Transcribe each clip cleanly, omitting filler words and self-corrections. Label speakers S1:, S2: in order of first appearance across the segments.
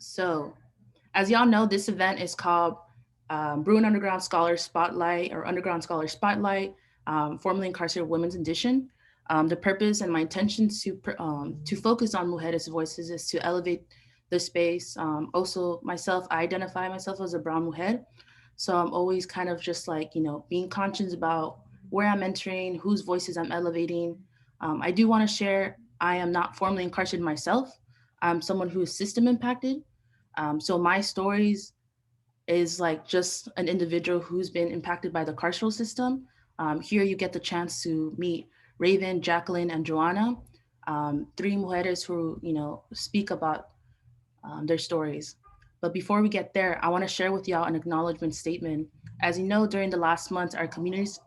S1: So, as y'all know, this event is called Bruin Underground Scholar Spotlight or Underground Scholar Spotlight, formerly incarcerated women's edition. The purpose and my intention to focus on mujeres voices is to elevate the space. Also, myself, I identify myself as a brown mujer, so I'm always kind of just like being conscious about where I'm entering, whose voices I'm elevating. I do want to share. I am not formally incarcerated myself. I'm someone who is system impacted. So my stories is like just an individual who's been impacted by the carceral system. Here you get the chance to meet Raven, Jacqueline, and Joanna, three mujeres who speak about their stories. But before we get there, I want to share with y'all an acknowledgement statement. As you know, during the last months, our communities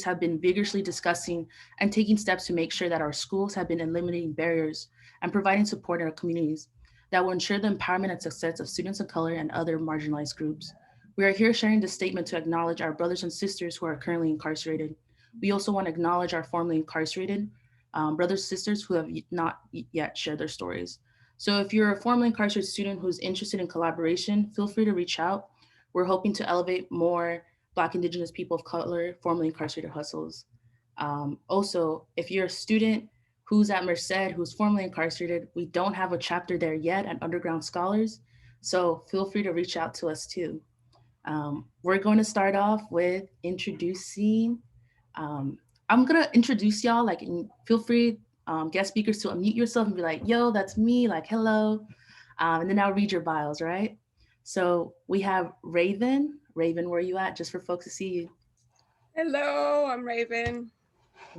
S1: have been vigorously discussing and taking steps to make sure that our schools have been eliminating barriers and providing support in our communities that will ensure the empowerment and success of students of color and other marginalized groups. We are here sharing this statement to acknowledge our brothers and sisters who are currently incarcerated. We also want to acknowledge our formerly incarcerated brothers and sisters who have not yet shared their stories. So if you're a formerly incarcerated student who's interested in collaboration, feel free to reach out. We're hoping to elevate more Black, Indigenous people of color, formerly incarcerated hustles. Also, if you're a student who's at Merced, who's formerly incarcerated, we don't have a chapter there yet at Underground Scholars. So feel free to reach out to us too. We're going to start off with introducing. Um, I'm gonna introduce y'all. Feel free, guest speakers, to unmute yourself and be like, "Yo, that's me." Like, "Hello," and then I'll read your bios. Right. So we have Raven. Raven, where are you at? Just for folks to see you.
S2: Hello, I'm Raven.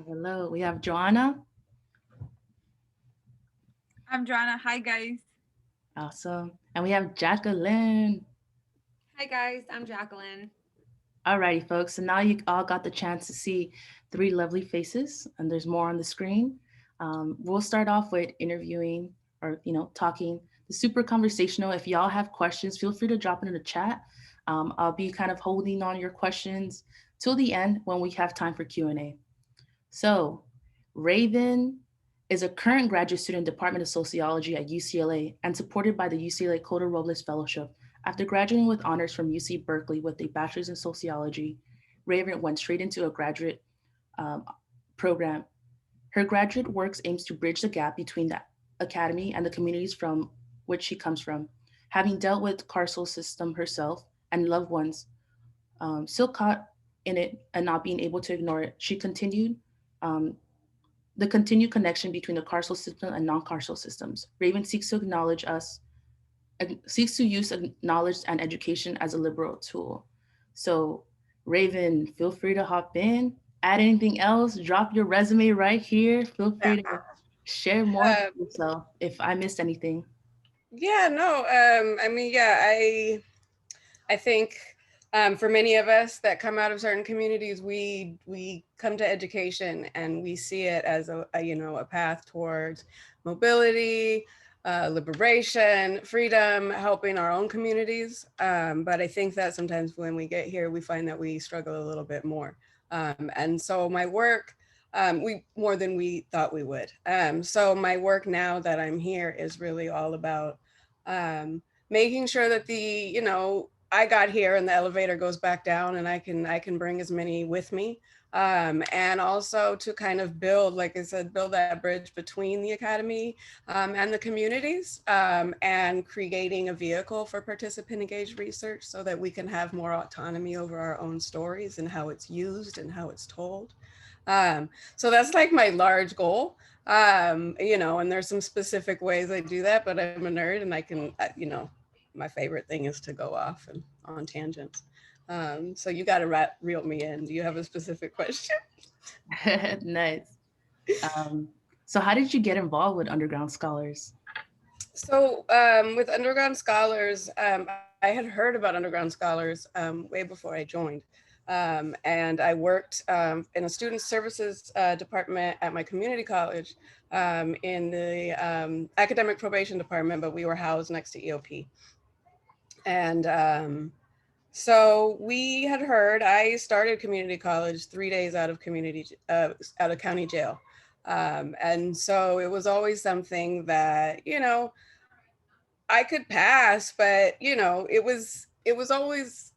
S1: Hello. We have Joanna.
S3: I'm Joanna. Hi, guys.
S1: Awesome. And we have Jacqueline.
S4: Hi guys, I'm Jacqueline.
S1: Alrighty, folks. So now you all got the chance to see three lovely faces, and there's more on the screen. We'll start off with interviewing or talking. The super conversational. If y'all have questions, feel free to drop it in the chat. I'll be kind of holding on your questions till the end when we have time for Q&A. So, Raven is a current graduate student in Department of Sociology at UCLA and supported by the UCLA Coda Robles Fellowship. After graduating with honors from UC Berkeley with a bachelor's in sociology, Raven went straight into a graduate um, program. Her graduate works aims to bridge the gap between the academy and the communities from which she comes from. Having dealt with carceral system herself and loved ones, still caught in it and not being able to ignore it, she continued um, the continued connection between the carceral system and non-carceral systems. Raven seeks to use knowledge and education as a liberal tool. So, Raven, feel free to hop in. Add anything else? Drop your resume right here. Feel free to share more about
S2: Um,
S1: yourself if I missed anything.
S2: yeah, no, I mean, yeah, I think for many of us that come out of certain communities, we come to education and we see it as a path towards mobility, liberation, freedom, helping our own communities. But I think that sometimes when we get here, we find that we struggle a little bit more. And so my work, we more than we thought we would. So my work now that I'm here is really all about making sure that I got here and the elevator goes back down and I can bring as many with me. And also to kind of build, like I said, build that bridge between the academy and the communities, and creating a vehicle for participant engaged research so that we can have more autonomy over our own stories and how it's used and how it's told. So that's like my large goal. And there's some specific ways I do that, but I'm a nerd and I can, my favorite thing is to go off and on tangents. So you got to reel me in. Do you have a specific question?
S1: Nice. Um, so, how did you get involved with Underground Scholars?
S2: So with Underground Scholars, I had heard about Underground Scholars way before I joined. And I worked in a student services department at my community college in the academic probation department, but we were housed next to EOP. And so we had heard, I started community college 3 days out of out of county jail. And so it was always something that, I could pass, but it was always,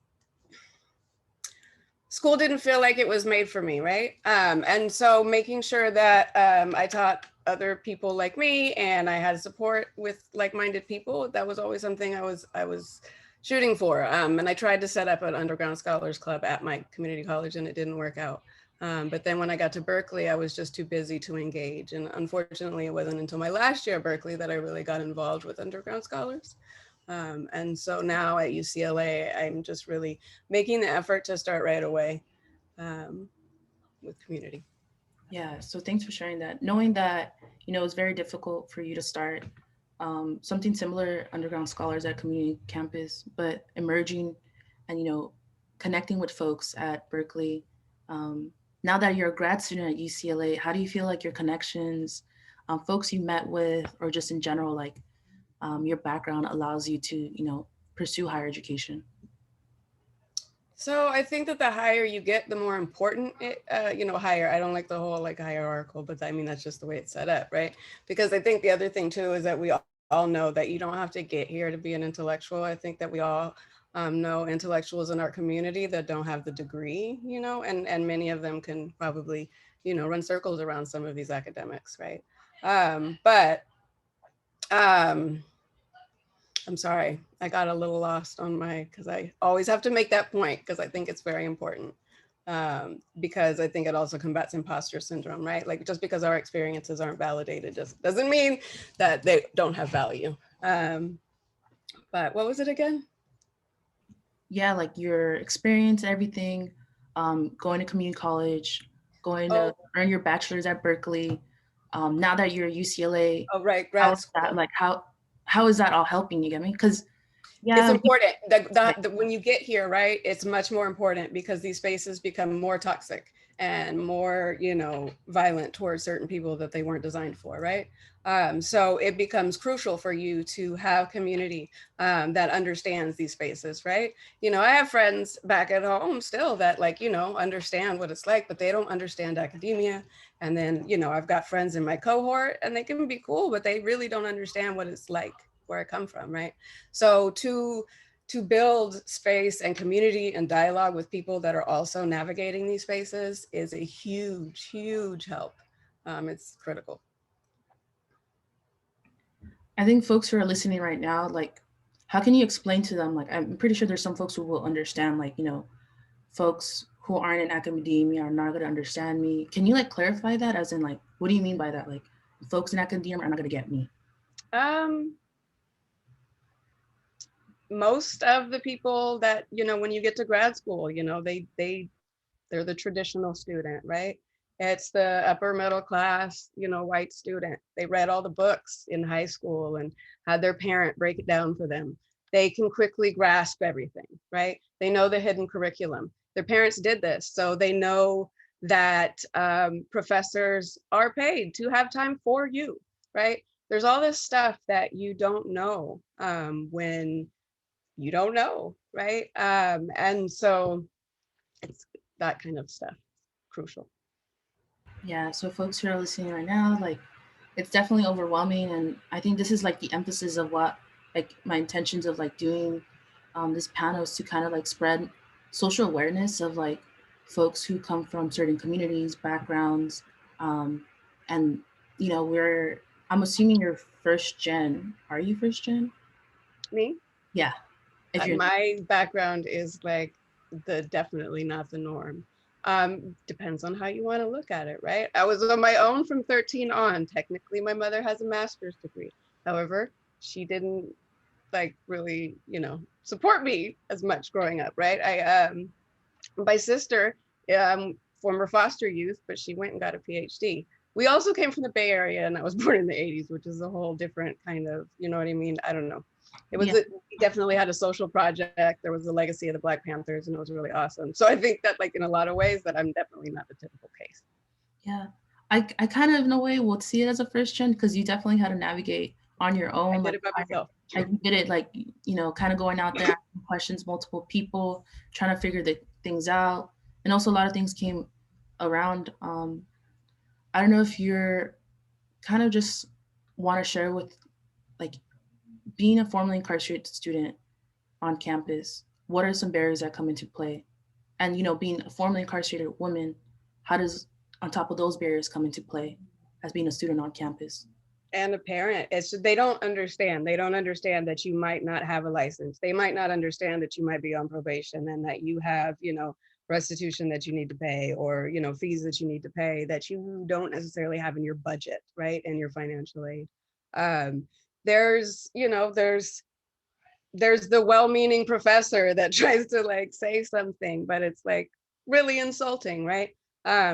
S2: school didn't feel like it was made for me, right? And so making sure that I taught other people like me and I had support with like-minded people, that was always something I was shooting for. And I tried to set up an underground scholars club at my community college and it didn't work out. But then when I got to Berkeley, I was just too busy to engage. And unfortunately, it wasn't until my last year at Berkeley that I really got involved with underground scholars. And so now at UCLA, I'm just really making the effort to start right away um, with community.
S1: Yeah, so thanks for sharing that. Knowing that, it's very difficult for you to start something similar, underground scholars at community campus, but emerging and, connecting with folks at Berkeley. Um, Now that you're a grad student at UCLA, how do you feel like your connections, folks you met with, or just in general, like your background allows you to, pursue higher education?
S2: So I think that the higher you get, the more important higher. I don't like the whole like hierarchical, but I mean, that's just the way it's set up, right? Because I think the other thing too is that we all know that you don't have to get here to be an intellectual. I think that we all know intellectuals in our community that don't have the degree, and many of them can probably, run circles around some of these academics, right? But um, I'm sorry, I got a little lost on because I always have to make that point because I think it's very important. Because I think it also combats imposter syndrome, right? Like just because our experiences aren't validated just doesn't mean that they don't have value. But what was it again?
S1: Yeah, like your experience, everything, going to community college, going
S2: Oh,
S1: to earn your bachelor's at Berkeley. Now that you're at UCLA,
S2: oh, right,
S1: how
S2: grad
S1: is that
S2: school.
S1: like? How is that all helping you? Get me? Because
S2: It's
S1: yeah,
S2: important that when you get here, right, it's much more important because these spaces become more toxic and more, violent towards certain people that they weren't designed for, right? So it becomes crucial for you to have community that understands these spaces, right? I have friends back at home still that understand what it's like, but they don't understand academia. And then, I've got friends in my cohort and they can be cool, but they really don't understand what it's like where I come from, right? So to build space and community and dialogue with people that are also navigating these spaces is a huge, huge help. It's critical.
S1: I think folks who are listening right now, like, how can you explain to them? Like, I'm pretty sure there's some folks who will understand. Like, folks who aren't in academia are not going to understand me. Can you like clarify that? As in, like, what do you mean by that? Like, folks in academia are not going to get me.
S2: Um, Most of the people that, when you get to grad school, they're the traditional student, right? It's the upper middle class, white student. They read all the books in high school and had their parent break it down for them. They can quickly grasp everything, right? They know the hidden curriculum. Their parents did this, so they know that professors are paid to have time for you, right? There's all this stuff that you don't know when you don't know, right? And so it's that kind of stuff, crucial.
S1: Yeah. So folks who are listening right now, like, it's definitely overwhelming, and I think this is like the emphasis of what like my intentions of like doing this panel is to kind of like spread social awareness of like folks who come from certain communities, backgrounds, um, and we're. I'm assuming you're first gen. Are you first gen?
S2: Me,
S1: Yeah. If you're
S2: my background is like the definitely not the norm. Depends on how you want to look at it, right? I was on my own from 13 on. Technically, my mother has a master's degree. However, she didn't like really, support me as much growing up, right? My sister, former foster youth, but she went and got a PhD. We also came from the Bay Area, and I was born in the 80s, which is a whole different kind of, you know what I mean? I don't know.
S1: yeah.
S2: We definitely had a social project. There was a legacy of the Black Panthers, and it was really awesome. So I think that, like, in a lot of ways, that I'm definitely not the typical case.
S1: Yeah. I kind of in a way would see it as a first gen because you definitely had to navigate on your
S2: I
S1: own,
S2: did
S1: like
S2: it by myself.
S1: you did it like kind of going out there asking questions, multiple people, trying to figure the things out. And also a lot of things came around. I don't know if you're kind of just want to share with like being a formerly incarcerated student on campus, what are some barriers that come into play? And being a formerly incarcerated woman, how does on top of those barriers come into play as being a student on campus?
S2: And a parent, it's they don't understand. They don't understand that you might not have a license. They might not understand that you might be on probation and that you have, restitution that you need to pay, or fees that you need to pay that you don't necessarily have in your budget, right, and your financial aid. um there's the well-meaning professor that tries to like say something, but it's like really insulting, right?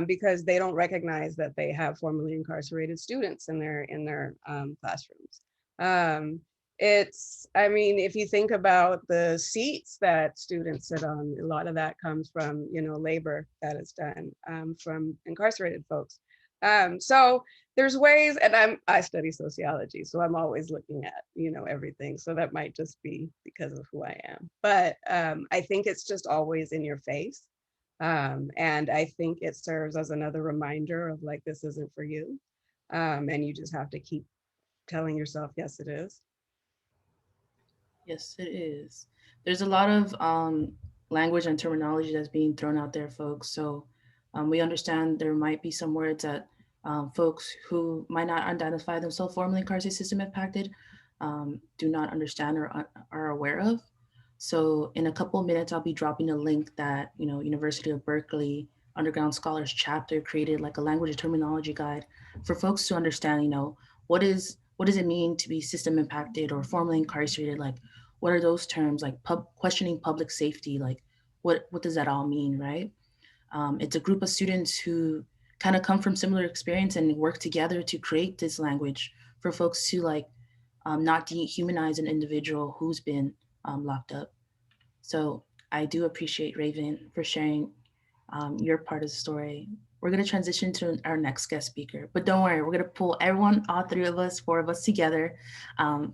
S2: Because they don't recognize that they have formerly incarcerated students in their classrooms. Um, I mean, if you think about the seats that students sit on, a lot of that comes from labor that is done from incarcerated folks. So there's ways, and I study sociology, so I'm always looking at everything, so that might just be because of who I am, but I think it's just always in your face. And I think it serves as another reminder of like, this isn't for you, and you just have to keep telling yourself, yes it is.
S1: Yes, it is. There's a lot of language and terminology that's being thrown out there, folks. So we understand there might be some words that folks who might not identify themselves formally incarcerated system impacted do not understand or are aware of. So in a couple of minutes, I'll be dropping a link that University of Berkeley Underground Scholars chapter created, like a language and terminology guide for folks to understand. What does it mean to be system impacted or formally incarcerated? Like, what are those terms, like questioning public safety, like what does that all mean, right? It's a group of students who kind of come from similar experience and work together to create this language for folks to like not dehumanize an individual who's been locked up. So I do appreciate Raven for sharing your part of the story. We're going to transition to our next guest speaker, but don't worry, we're going to pull everyone, all three of us, four of us together,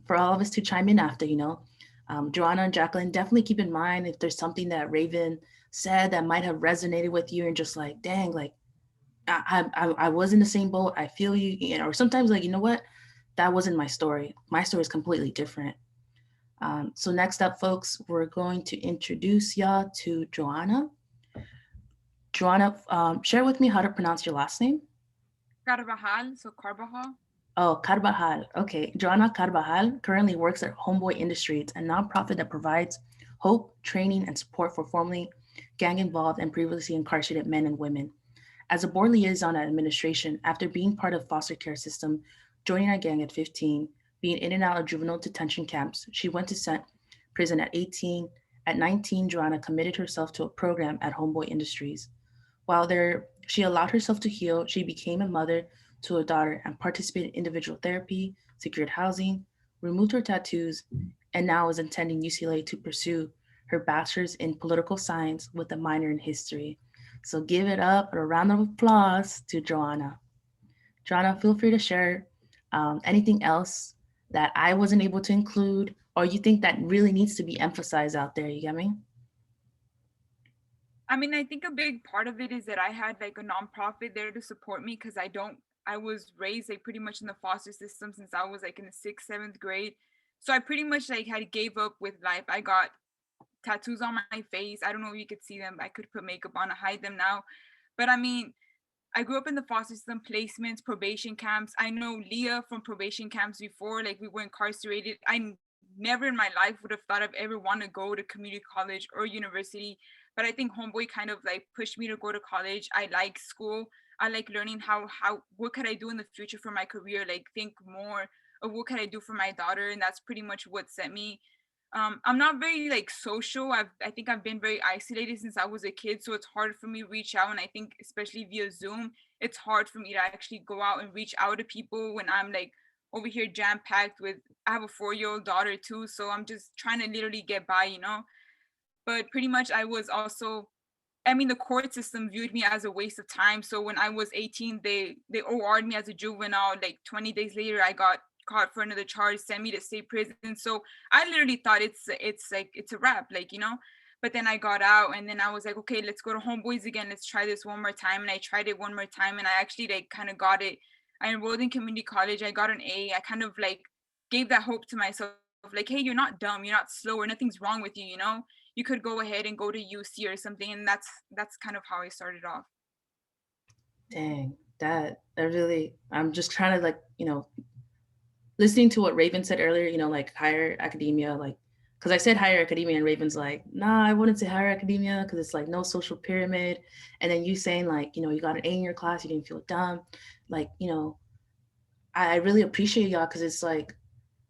S1: for all of us to chime in after. Joanna and Jacqueline, definitely keep in mind if there's something that Raven said that might have resonated with you and just like, dang, like I was in the same boat. I feel you, or sometimes like, what? That wasn't my story. My story is completely different. So next up, folks, we're going to introduce y'all to Joanna. Joanna, share with me how to pronounce your last name.
S3: Carvajal, so Carvajal.
S1: Oh, Carvajal. Okay. Joanna Carvajal currently works at Homeboy Industries, a nonprofit that provides hope, training, and support for formerly gang involved and previously incarcerated men and women. As a board liaison at administration, after being part of foster care system, joining a gang at 15, being in and out of juvenile detention camps, she went to prison at 18. At 19, Joanna committed herself to a program at Homeboy Industries. While there, she allowed herself to heal. She became a mother to a daughter and participated in individual therapy, secured housing, removed her tattoos, and now is attending UCLA to pursue her bachelor's in political science with a minor in history. So give it up, a round of applause to Joanna. Joanna, feel free to share anything else that I wasn't able to include or you think that really needs to be emphasized out there. You get me?
S3: I mean, I think a big part of it is that I had like a nonprofit there to support me because I was raised like pretty much in the foster system since I was like in the sixth, seventh grade. So I pretty much like had gave up with life. I got tattoos on my face. I don't know if you could see them. I could put makeup on to hide them now. But I mean, I grew up in the foster system, placements, probation camps. I know Leah from probation camps before, like we were incarcerated. Never in my life would have thought I'd ever want to go to community college or university. But I think Homeboy kind of like pushed me to go to college. I like school. I like learning what could I do in the future for my career? Like think more of what could I do for my daughter. And that's pretty much what set me. I'm not very like social. I think I've been very isolated since I was a kid, so it's hard for me to reach out. And I think especially via Zoom, it's hard for me to actually go out and reach out to people when I'm like over here jam packed with. I have a 4-year-old daughter too, so I'm just trying to literally get by. But pretty much I was also. I mean, the court system viewed me as a waste of time. So when I was 18, they OR'd me as a juvenile. Like 20 days later, I got caught for another charge, sent me to state prison. So I literally thought it's a wrap, like. But then I got out, and then I was like, okay, let's go to Homeboys again. Let's try this one more time. And I tried it one more time, and I actually like kind of got it. I enrolled in community college. I got an A. I kind of like gave that hope to myself like, hey, you're not dumb, you're not slow, or nothing's wrong with you, you know? You could go ahead and go to UC or something. And that's kind of how I started off.
S1: Dang, that really, I'm just trying to like, listening to what Raven said earlier, like higher academia, like, because I said higher academia and Raven's like, nah, I wouldn't say higher academia because it's like no social pyramid. And then you saying like, you got an A in your class, you didn't feel dumb. Like, I really appreciate y'all because it's like,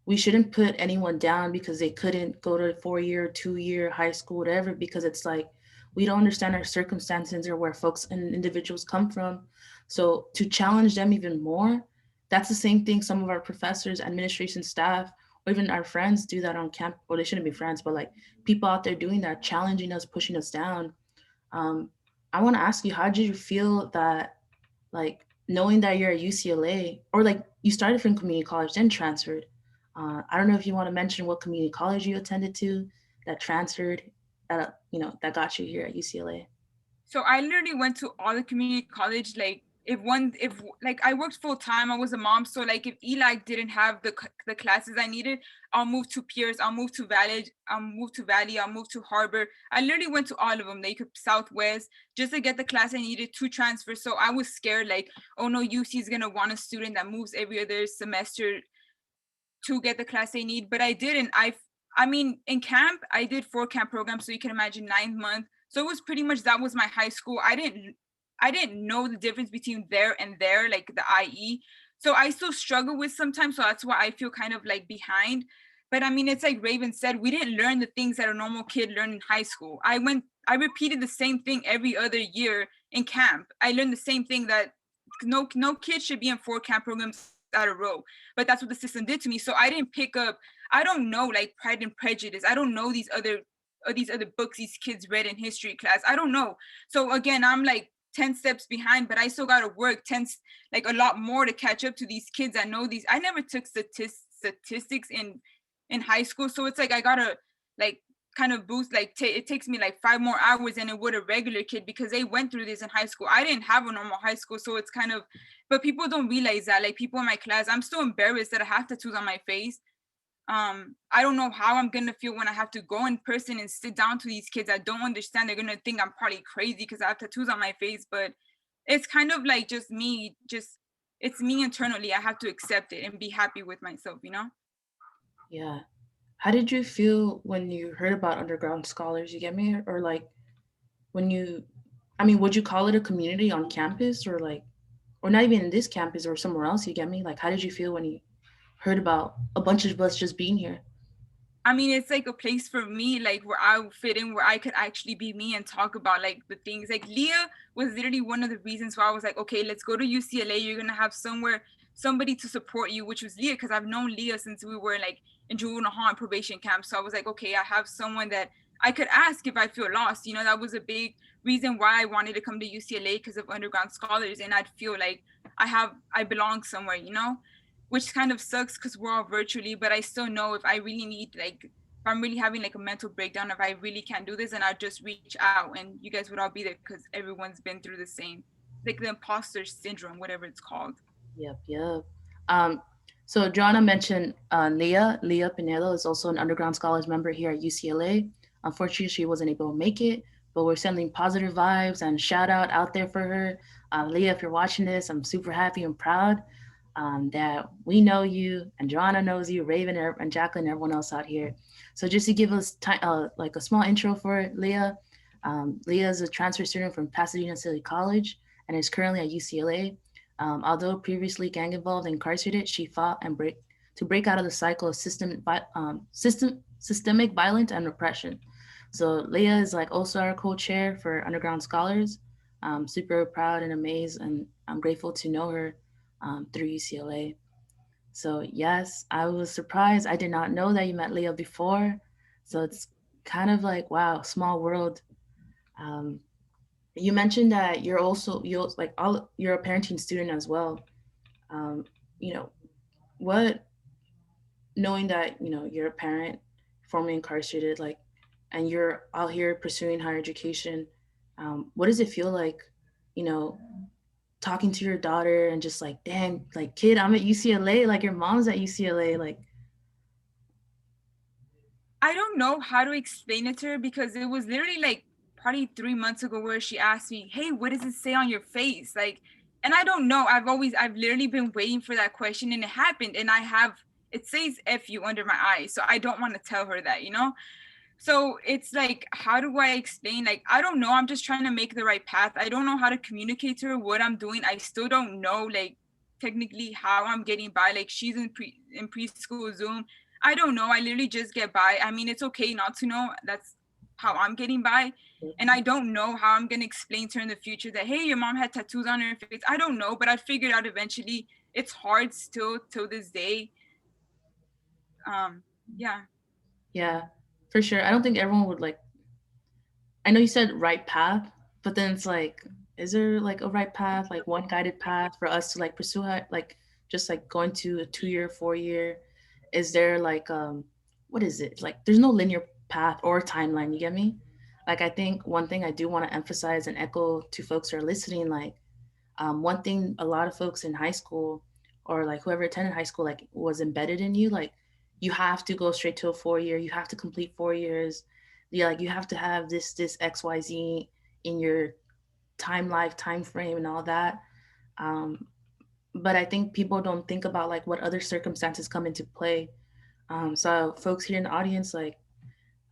S1: we shouldn't put anyone down because they couldn't go to 4 year, 2 year high school, whatever, because it's like, we don't understand our circumstances or where folks and individuals come from. So to challenge them even more, that's the same thing some of our professors, administration staff, or even our friends do that on camp. Well, they shouldn't be friends, but like people out there doing that, challenging us, pushing us down. Um, I want to ask you, how did you feel that, like, knowing that you're at UCLA, or like you started from community college, then transferred? I don't know if you want to mention what community college you attended to that transferred, that got you here at UCLA.
S3: So I literally went to all the community college. Like if like I worked full time, I was a mom. So like if Eli didn't have the classes I needed, I'll move to Pierce, I'll move to Valley, I'll move to Harbor. I literally went to all of them, like Southwest, just to get the class I needed to transfer. So I was scared, like, oh no, UC is gonna want a student that moves every other semester to get the class they need. But I didn't. I mean, in camp, I did 4 camp programs, so you can imagine 9th month. So it was pretty much that was my high school. I didn't know the difference between there and there, like the IE. So I still struggle with sometimes. So that's why I feel kind of like behind. But I mean, it's like Raven said, we didn't learn the things that a normal kid learned in high school. I repeated the same thing every other year in camp. I learned the same thing that no kid should be in 4 camp programs out of row, but that's what the system did to me. So I didn't pick up, I don't know, like Pride and Prejudice. I don't know these other books these kids read in history class. I don't know. So again, I'm like 10 steps behind, but I still got to work like a lot more to catch up to these kids that know these. I never took statistics in high school. So it's like I got to like kind of boost, like it takes me like 5 more hours than it would a regular kid because they went through this in high school. I didn't have a normal high school. So it's kind of, but people don't realize that, like people in my class, I'm still embarrassed that I have tattoos on my face. I don't know how I'm gonna feel when I have to go in person and sit down to these kids. I don't understand. They're gonna think I'm probably crazy because I have tattoos on my face, but it's kind of like just it's me internally. I have to accept it and be happy with myself, you know?
S1: Yeah. How did you feel when you heard about underground scholars? You get me? Or like when you, I mean, would you call it a community on campus, or like, or not even in this campus or somewhere else? You get me? Like, how did you feel when you heard about a bunch of us just being here?
S3: I mean, it's like a place for me, like where I would fit in, where I could actually be me and talk about like the things. Like Leah was literally one of the reasons why I was like, okay, let's go to UCLA. You're gonna have somebody to support you, which was Leah, because I've known Leah since we were like in juvenile hall and probation camp. So I was like, okay, I have someone that I could ask if I feel lost. You know, that was a big reason why I wanted to come to UCLA, because of underground scholars, and I'd feel like I belong somewhere, you know, which kind of sucks because we're all virtually, but I still know if I really need, like, if I'm really having like a mental breakdown, if I really can't do this, and I'll just reach out and you guys would all be there because everyone's been through the same, like the imposter syndrome, whatever it's called.
S1: Yep. Um, so Joanna mentioned Leah. Leah Pinedo is also an underground scholars member here at UCLA. Unfortunately, she wasn't able to make it, but we're sending positive vibes and shout out there for her. Leah, if you're watching this, I'm super happy and proud that we know you, and Joanna knows you, Raven and Jacqueline, and everyone else out here. So just to give us like a small intro for Leah, Leah is a transfer student from Pasadena City College and is currently at UCLA. Although previously gang involved and incarcerated, she fought to break out of the cycle of systemic violence and repression. So Leah is like also our co-chair for Underground Scholars. I'm super proud and amazed, and I'm grateful to know her through UCLA. So yes, I was surprised. I did not know that you met Leah before. So it's kind of like, wow, small world. Um, you mentioned that you're like all you're a parenting student as well. Um, you know, what, knowing that, you're a parent, formerly incarcerated, like, and you're out here pursuing higher education, what does it feel like, you know, talking to your daughter and just like, dang, like, kid, I'm at UCLA, like your mom's at UCLA, like.
S3: I don't know how to explain it to her because it was literally like probably 3 months ago where she asked me, "Hey, what does it say on your face?" Like, and I don't know. I've literally been waiting for that question, and it happened, and it says "F you" under my eyes, so I don't want to tell her that, you know. So it's like, how do I explain? Like, I don't know. I'm just trying to make the right path. I don't know how to communicate to her what I'm doing. I still don't know, like, technically how I'm getting by. Like, she's in preschool Zoom. I don't know. I literally just get by. I mean, it's okay not to know. That's how I'm getting by. And I don't know how I'm gonna explain to her in the future that, hey, your mom had tattoos on her face. I don't know, but I figured out eventually. It's hard still till this day. Yeah.
S1: Yeah, for sure. I don't think everyone would like, I know you said right path, but then it's like, is there like a right path, like one guided path for us to like pursue it? Like just like going to a 2 year, 4 year? Is there like what is it? Like there's no linear path or timeline, you get me? Like I think one thing I do want to emphasize and echo to folks who are listening, like one thing a lot of folks in high school or like whoever attended high school like was embedded in you, like you have to go straight to a 4 year, you have to complete 4 years, yeah, like you have to have this XYZ in your time frame and all that. um, but I think people don't think about like what other circumstances come into play. So folks here in the audience, like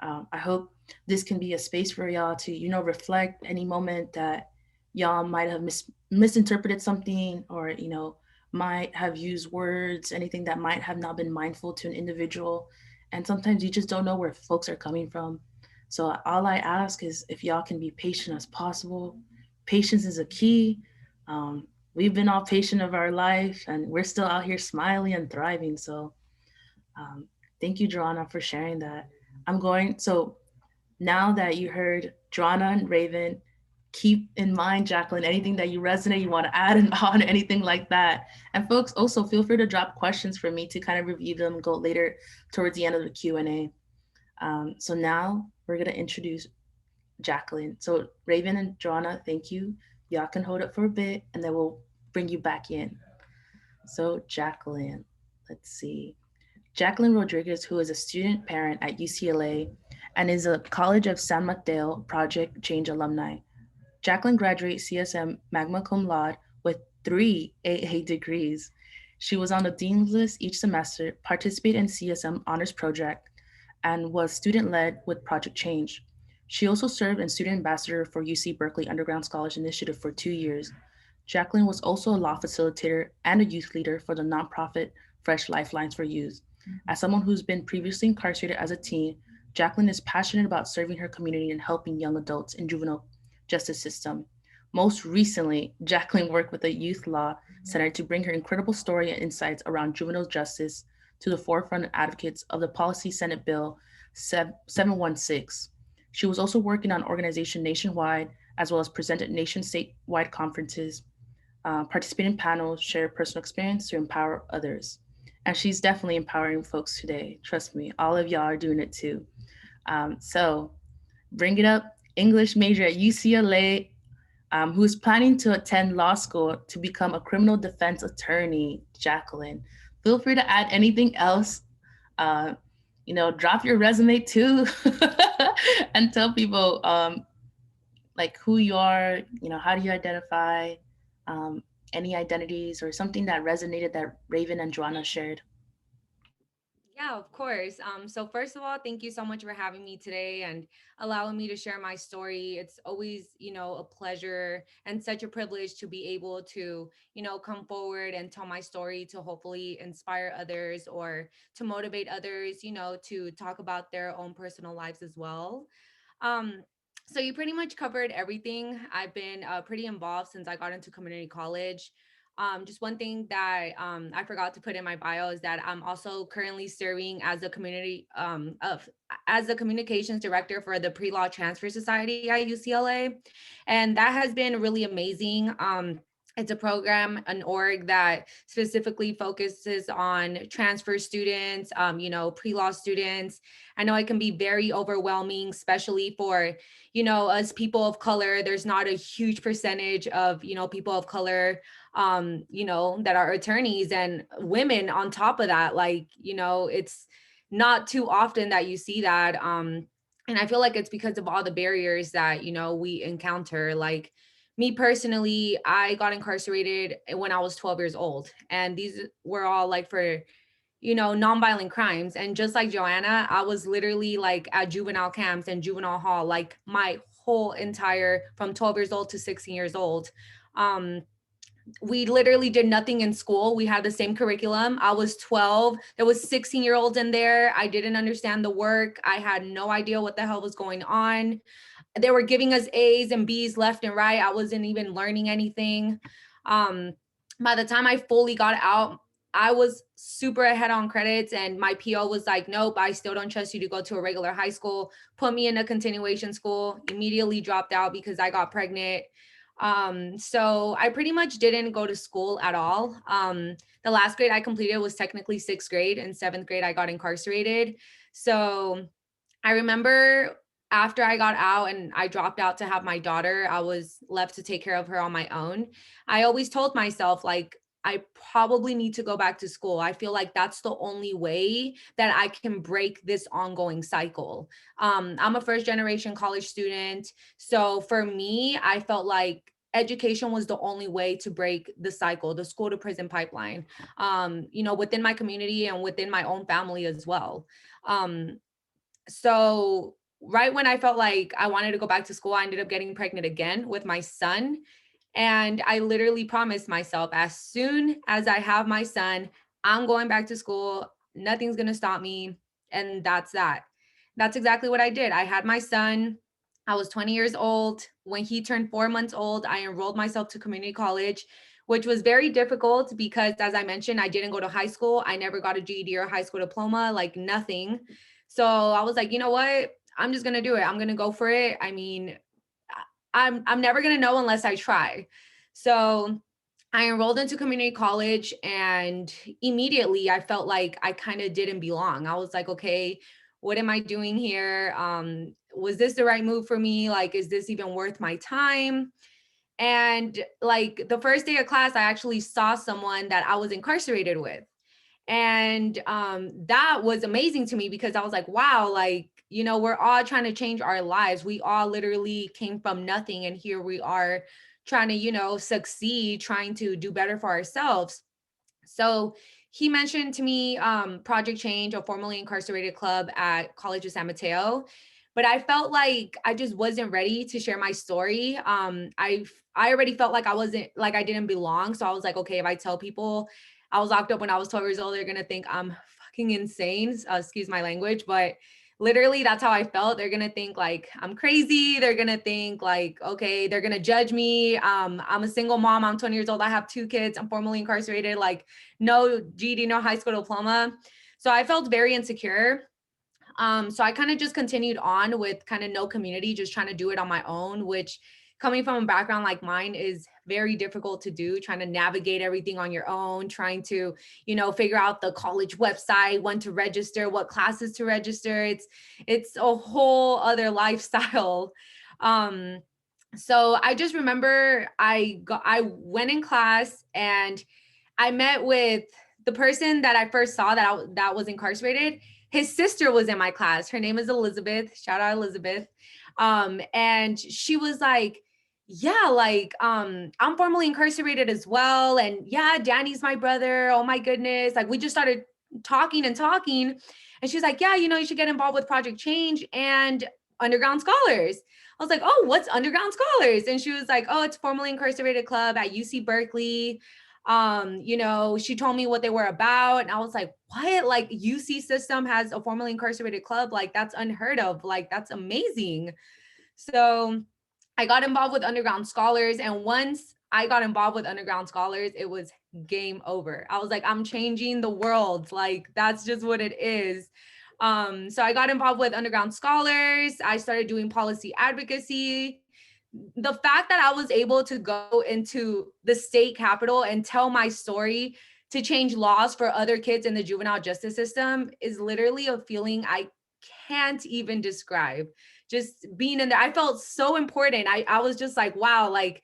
S1: I hope this can be a space for y'all to, reflect any moment that y'all might have misinterpreted something, or, might have used words, anything that might have not been mindful to an individual. And sometimes you just don't know where folks are coming from. So all I ask is if y'all can be patient as possible. Patience is a key. We've been all patient of our life and we're still out here smiling and thriving. So um, thank you, Joanna, for sharing that. So now that you heard Joanna and Raven, keep in mind, Jacqueline, anything that you resonate, you want to add and on, anything like that. And folks, also feel free to drop questions for me to kind of review them, go later towards the end of the Q&A. So now we're going to introduce Jacqueline. So Raven and Joanna, thank you. Y'all can hold up for a bit and then we'll bring you back in. So Jacqueline, let's see. Jacqueline Rodriguez, who is a student parent at UCLA and is a College of San Mateo Project Change alumni. Jacqueline graduated CSM magna cum laude with 3 AA degrees. She was on the Dean's List each semester, participated in CSM Honors Project, and was student-led with Project Change. She also served as student ambassador for UC Berkeley Underground Scholars Initiative for 2 years. Jacqueline was also a law facilitator and a youth leader for the nonprofit Fresh Lifelines for Youth. As someone who's been previously incarcerated as a teen, Jacqueline is passionate about serving her community and helping young adults in juvenile justice system. Most recently, Jacqueline worked with the Youth Law Center to bring her incredible story and insights around juvenile justice to the forefront advocates of the Policy Senate Bill 716. She was also working on organization nationwide, as well as presented nation statewide conferences, participate in panels, share personal experience to empower others. And she's definitely empowering folks today. Trust me, all of y'all are doing it too. So bring it up, English major at UCLA, who is planning to attend law school to become a criminal defense attorney, Jacqueline. Feel free to add anything else. Uh, drop your resume too and tell people like who you are, how do you identify, um, any identities or something that resonated that Raven and Joanna shared.
S4: Yeah, of course. So first of all, thank you so much for having me today and allowing me to share my story. It's always, a pleasure and such a privilege to be able to, come forward and tell my story to hopefully inspire others or to motivate others, to talk about their own personal lives as well. Um, so you pretty much covered everything. I've been pretty involved since I got into community college. Just one thing that I forgot to put in my bio is that I'm also currently serving as a as a communications director for the Pre-Law Transfer Society at UCLA, and that has been really amazing. It's a program, an org that specifically focuses on transfer students, pre-law students. I know it can be very overwhelming, especially for, us people of color. There's not a huge percentage of, people of color, that are attorneys, and women on top of that. Like, it's not too often that you see that. And I feel like it's because of all the barriers that, we encounter. Like me personally, I got incarcerated when I was 12 years old. And these were all like for, nonviolent crimes. And just like Joanna, I was literally like at juvenile camps and juvenile hall, like my whole entire from 12 years old to 16 years old. Um, we literally did nothing in school. We had the same curriculum. I was 12. There was 16-year-olds in there. I didn't understand the work. I had no idea what the hell was going on. They were giving us A's and B's left and right. I wasn't even learning anything. Um, by the time I fully got out, I was super ahead on credits, and my PO was like, nope, I still don't trust you to go to a regular high school. Put me in a continuation school. Immediately dropped out because I got pregnant. So I pretty much didn't go to school at all. The last grade I completed was technically sixth grade, and seventh grade I got incarcerated. So I remember after I got out and I dropped out to have my daughter, I was left to take care of her on my own. I always told myself, like, I probably need to go back to school. I feel like that's the only way that I can break this ongoing cycle. I'm a first generation college student. So for me, I felt like education was the only way to break the cycle, the school to prison pipeline, within my community and within my own family as well. Um, so right when I felt like I wanted to go back to school, I ended up getting pregnant again with my son. And I literally promised myself, as soon as I have my son, I'm going back to school. Nothing's going to stop me. And that's that. That's exactly what I did. I had my son. I was 20 years old. When he turned 4 months old, I enrolled myself to community college, which was very difficult because, as I mentioned, I didn't go to high school. I never got a GED or a high school diploma, like nothing. So I was like, you know what? I'm just gonna do it. I'm gonna go for it. I mean, I'm never gonna know unless I try. So I enrolled into community college, and immediately I felt like I kind of didn't belong. I was like, okay, what am I doing here? Was this the right move for me? Like, is this even worth my time? And like the first day of class, I actually saw someone that I was incarcerated with. And that was amazing to me because I was like, wow, like, we're all trying to change our lives. We all literally came from nothing. And here we are trying to, succeed, trying to do better for ourselves. So he mentioned to me Project Change, a formerly incarcerated club at College of San Mateo. But I felt like I just wasn't ready to share my story. I already felt like I wasn't, like I didn't belong. So I was like, okay, if I tell people I was locked up when I was 12 years old, they're gonna think I'm fucking insane. Excuse my language, but literally that's how I felt. They're gonna think like I'm crazy. They're gonna think like, okay, they're gonna judge me. I'm a single mom. I'm 20 years old. I have 2 kids. I'm formerly incarcerated. Like no GED, no high school diploma. So I felt very insecure. So I kind of just continued on with kind of no community, just trying to do it on my own, which coming from a background like mine is very difficult to do, trying to navigate everything on your own, trying to, figure out the college website, when to register, what classes to register. It's a whole other lifestyle. Um, so I just remember I went in class and I met with the person that I first saw that was incarcerated. His sister was in my class. Her name is Elizabeth. Shout out Elizabeth. And she was like, yeah, like I'm formerly incarcerated as well. And yeah, Danny's my brother. Oh my goodness. Like we just started talking and talking. And she's like, yeah, you should get involved with Project Change and Underground Scholars. I was like, oh, what's Underground Scholars? And she was like, oh, it's formerly incarcerated club at UC Berkeley. She told me what they were about, and I was like, what? Like UC system has a formerly incarcerated club? Like that's unheard of. Like that's amazing. So I got involved with Underground Scholars, and once I got involved with Underground Scholars, it was game over. I was like, I'm changing the world. Like that's just what it is. So I got involved with Underground Scholars. I started doing policy advocacy. The fact that I was able to go into the state capitol and tell my story to change laws for other kids in the juvenile justice system is literally a feeling I can't even describe. Just being in there, I felt so important. I was just like, wow, like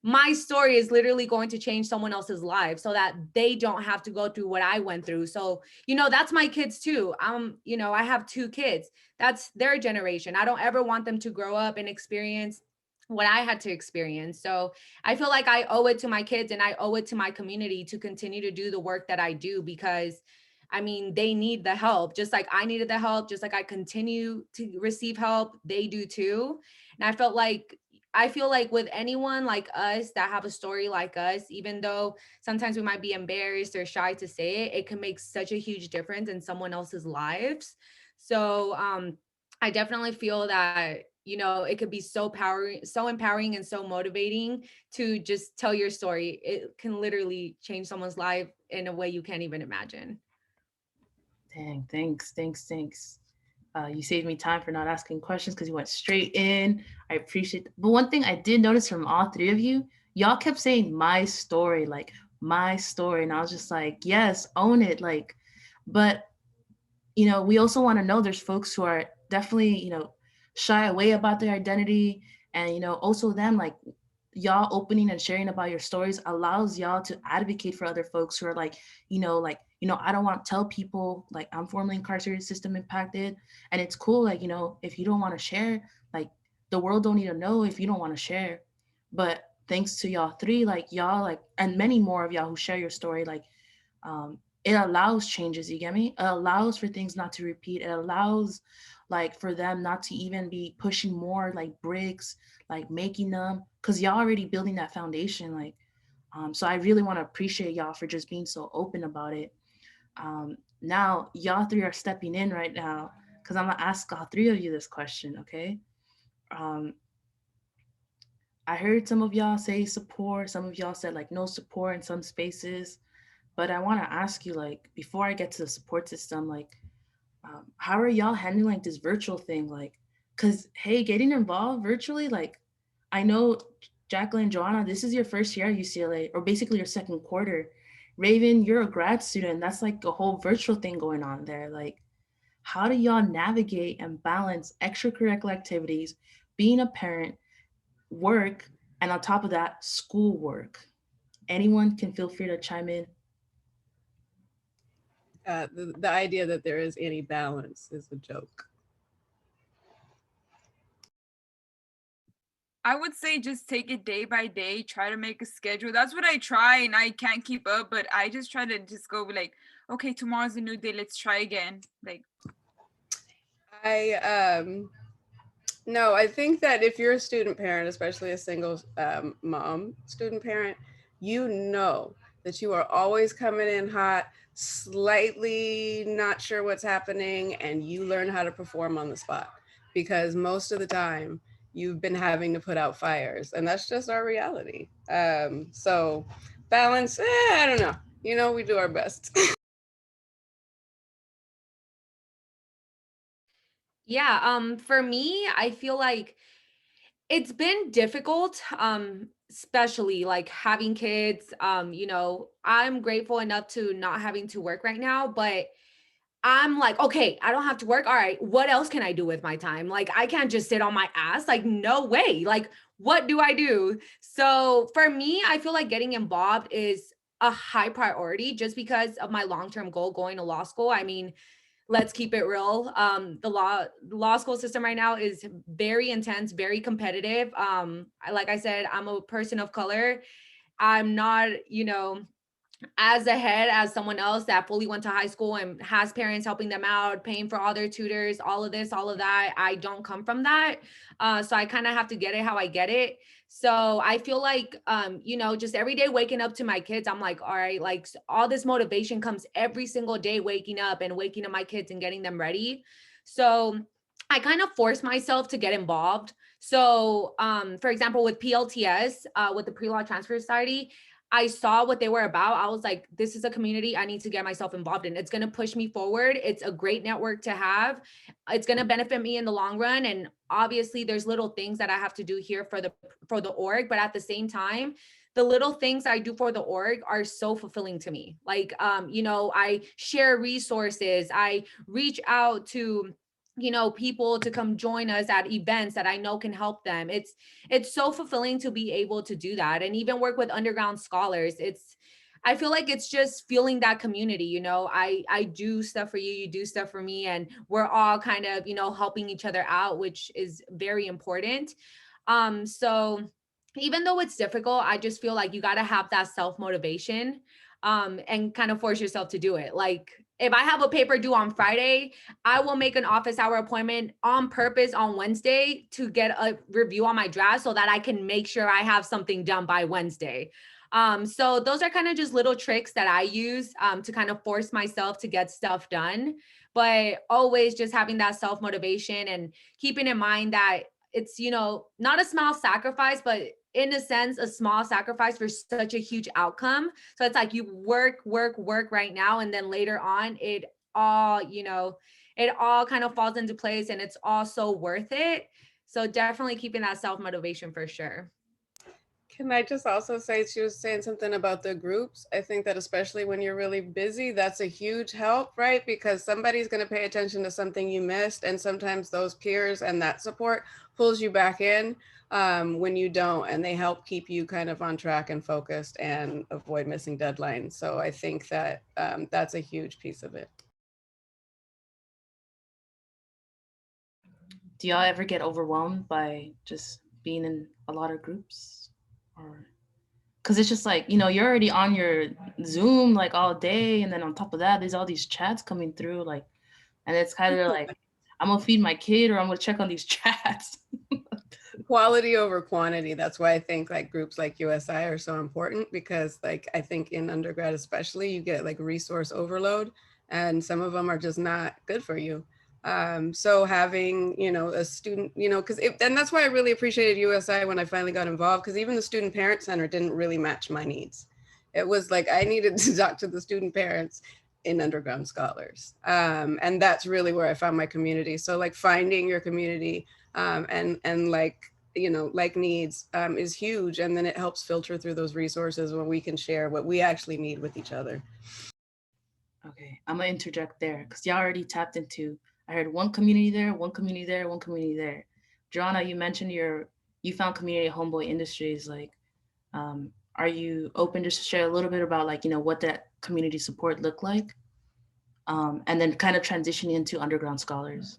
S4: my story is literally going to change someone else's life so that they don't have to go through what I went through. So, that's my kids too. I have 2 kids. That's their generation. I don't ever want them to grow up and experience what I had to experience. So I feel like I owe it to my kids and I owe it to my community to continue to do the work that I do, because they need the help, just like I needed the help, just like I continue to receive help, they do too. And I feel like with anyone like us that have a story like us, even though sometimes we might be embarrassed or shy to say it, it can make such a huge difference in someone else's lives. So I definitely feel that, it could be so empowering and so motivating to just tell your story. It can literally change someone's life in a way you can't even imagine.
S1: Dang, thanks. You saved me time for not asking questions because you went straight in. I appreciate But one thing I did notice from all three of you, y'all kept saying my story, like my story. And I was just like, yes, own it. Like, but we also want to know there's folks who are definitely, shy away about their identity. And, also them, like, y'all opening and sharing about your stories allows y'all to advocate for other folks who are like, I don't want to tell people like I'm formerly incarcerated, system impacted. And it's cool, like, if you don't want to share, like, the world don't need to know if you don't want to share. But thanks to y'all three, like, y'all, like, and many more of y'all who share your story, like, it allows changes, you get me? It allows for things not to repeat. It allows, like, for them not to even be pushing more like bricks, like making them, because y'all already building that foundation. Like, so I really want to appreciate y'all for just being so open about it. Now y'all three are stepping in right now because I'm gonna ask all three of you this question, okay? um I heard some of y'all say support, some of y'all said like no support in some spaces. But I want to ask you, like, before I get to the support system, like, how are y'all handling like this virtual thing? Like, cause hey, getting involved virtually, like, I know Jacqueline, Joanna, this is your first year at UCLA, or basically your second quarter. Raven, you're a grad student. That's like a whole virtual thing going on there. Like, how do y'all navigate and balance extracurricular activities, being a parent, work, and on top of that, schoolwork? Anyone can feel free to chime in.
S2: The idea that there is any balance is a joke.
S3: I would say just take it day by day, try to make a schedule. That's what I try, and I can't keep up, but I just try to just go like, okay, tomorrow's a new day, let's try again. Like,
S2: I no, I think that if you're a student parent, especially a single mom student parent, you know that you are always coming in hot, slightly not sure what's happening, and you learn how to perform on the spot because most of the time you've been having to put out fires, and that's just our reality. So balance, I don't know. We do our best.
S4: Yeah, for me, I feel like it's been difficult, especially like having kids. I'm grateful enough to not having to work right now, but I'm like, okay, I don't have to work. All right, what else can I do with my time? Like, I can't just sit on my ass. Like, no way. Like, what do I do? So for me, I feel like getting involved is a high priority just because of my long-term goal going to law school. Let's keep it real. The law school system right now is very intense, very competitive. Like I said, I'm a person of color. I'm not, as ahead as someone else that fully went to high school and has parents helping them out, paying for all their tutors, all of this, all of that. I don't come from that. So I kind of have to get it how I get it. So I feel like, just every day waking up to my kids, I'm like, all right, like all this motivation comes every single day, waking up and waking up my kids and getting them ready. So I kind of force myself to get involved. So, for example, with PLTS, with the Pre-Law Transfer Society, I saw what they were about. I was like, this is a community I need to get myself involved in. It's going to push me forward. It's a great network to have. It's going to benefit me in the long run. And obviously there's little things that I have to do here for the org, but at the same time, the little things I do for the org are so fulfilling to me. Like, I share resources. I reach out to people to come join us at events that I know can help them. It's so fulfilling to be able to do that, and even work with underground scholars. I feel like it's just feeling that community. I do stuff for you, you do stuff for me, and we're all kind of, helping each other out, which is very important. So even though it's difficult, I just feel like you got to have that self motivation, and kind of force yourself to do it. Like, if I have a paper due on Friday, I will make an office hour appointment on purpose on Wednesday to get a review on my draft so that I can make sure I have something done by Wednesday. So those are kind of just little tricks that I use, to kind of force myself to get stuff done, but always just having that self motivation and keeping in mind that it's, not a small sacrifice, but in a sense, a small sacrifice for such a huge outcome. So it's like you work, work, work right now, and then later on, all, it all kind of falls into place, and it's all so worth it. So definitely keeping that self motivation for sure.
S2: Can I just also say, she was saying something about the groups. I think that especially when you're really busy, that's a huge help, right? Because somebody's going to pay attention to something you missed. And sometimes those peers and that support pulls you back in when you don't. And they help keep you kind of on track and focused and avoid missing deadlines. So I think that that's a huge piece of it.
S1: Do y'all ever get overwhelmed by just being in a lot of groups? Or because it's just like, you're already on your Zoom like all day, and then on top of that, there's all these chats coming through, like, and it's kind of like, I'm gonna feed my kid or I'm gonna check on these chats.
S2: Quality over quantity. That's why I think like groups like USI are so important, because like I think in undergrad especially, you get like resource overload, and some of them are just not good for you. So having, a student, because and that's why I really appreciated USI when I finally got involved, because even the student parent center didn't really match my needs. It was like I needed to talk to the student parents in underground scholars, and that's really where I found my community. So like finding your community, and like, like needs, is huge, and then it helps filter through those resources when we can share what we actually need with each other.
S1: Okay, I'm gonna interject there because y'all already tapped into. I heard one community there, one community there, one community there. Joanna, you mentioned you found community at Homeboy Industries. Like, are you open just to share a little bit about, like, what that community support looked like, and then kind of transitioning into underground scholars?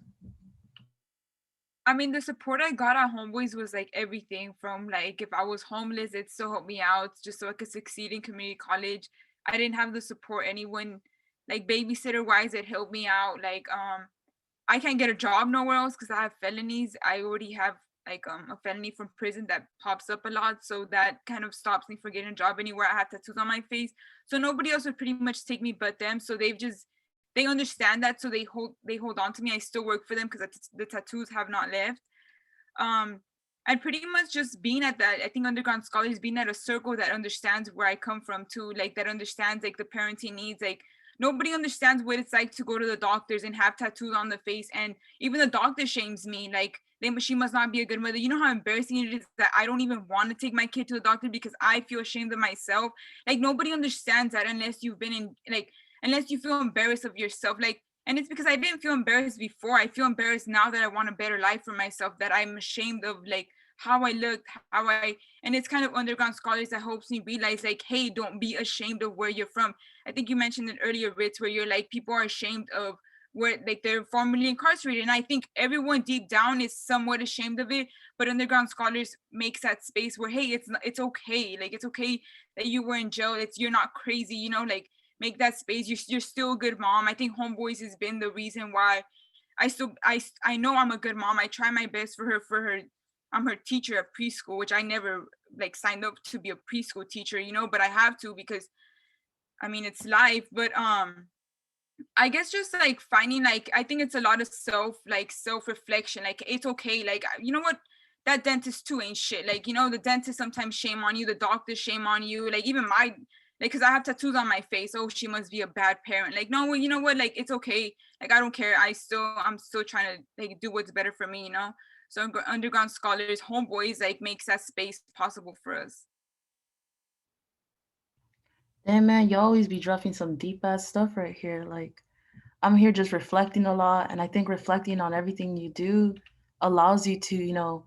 S3: I mean, the support I got at Homeboys was like everything from like if I was homeless, it still helped me out just so I could succeed in community college. I didn't have the support anyone like babysitter wise, it helped me out. Like I can't get a job nowhere else because I have felonies. I already have like a felony from prison that pops up a lot. So that kind of stops me from getting a job anywhere. I have tattoos on my face. So nobody else would pretty much take me but them. So they understand that. So they hold on to me. I still work for them because the tattoos have not left. Um and pretty much just being at that, I think underground scholars being at a circle that understands where I come from too, like that understands like the parenting needs, like nobody understands what it's like to go to the doctors and have tattoos on the face, and even the doctor shames me like she must not be a good mother. You know how embarrassing it is that I don't even want to take my kid to the doctor because I feel ashamed of myself. Like nobody understands that unless you've been in like unless you feel embarrassed of yourself. Like, and it's because I didn't feel embarrassed before. I feel embarrassed now that I want a better life for myself, that I'm ashamed of like how I looked, and it's kind of underground scholars that helps me realize like, hey, don't be ashamed of where you're from. I think you mentioned it earlier, Ritz, where you're like, people are ashamed of where like they're formerly incarcerated. And I think everyone deep down is somewhat ashamed of it, but underground scholars makes that space where, hey, it's okay. Like, it's okay that you were in jail. You're not crazy, like make that space. You're still a good mom. I think Homeboys has been the reason why I know I'm a good mom. I try my best for her. I'm her teacher at preschool, which I never like signed up to be a preschool teacher, but I have to because I mean it's life. But I guess just like finding like I think it's a lot of self reflection. Like it's okay. Like you know what? That dentist too ain't shit. Like, the dentist sometimes shame on you, the doctors shame on you. Like even my like because I have tattoos on my face. Oh, she must be a bad parent. Like, no, well, you know what? Like it's okay. Like I don't care. I'm still trying to like do what's better for me, So underground scholars, Homeboys like makes that space possible for us.
S1: Damn, man, you always be dropping some deep ass stuff right here. Like, I'm here just reflecting a lot, and I think reflecting on everything you do allows you to,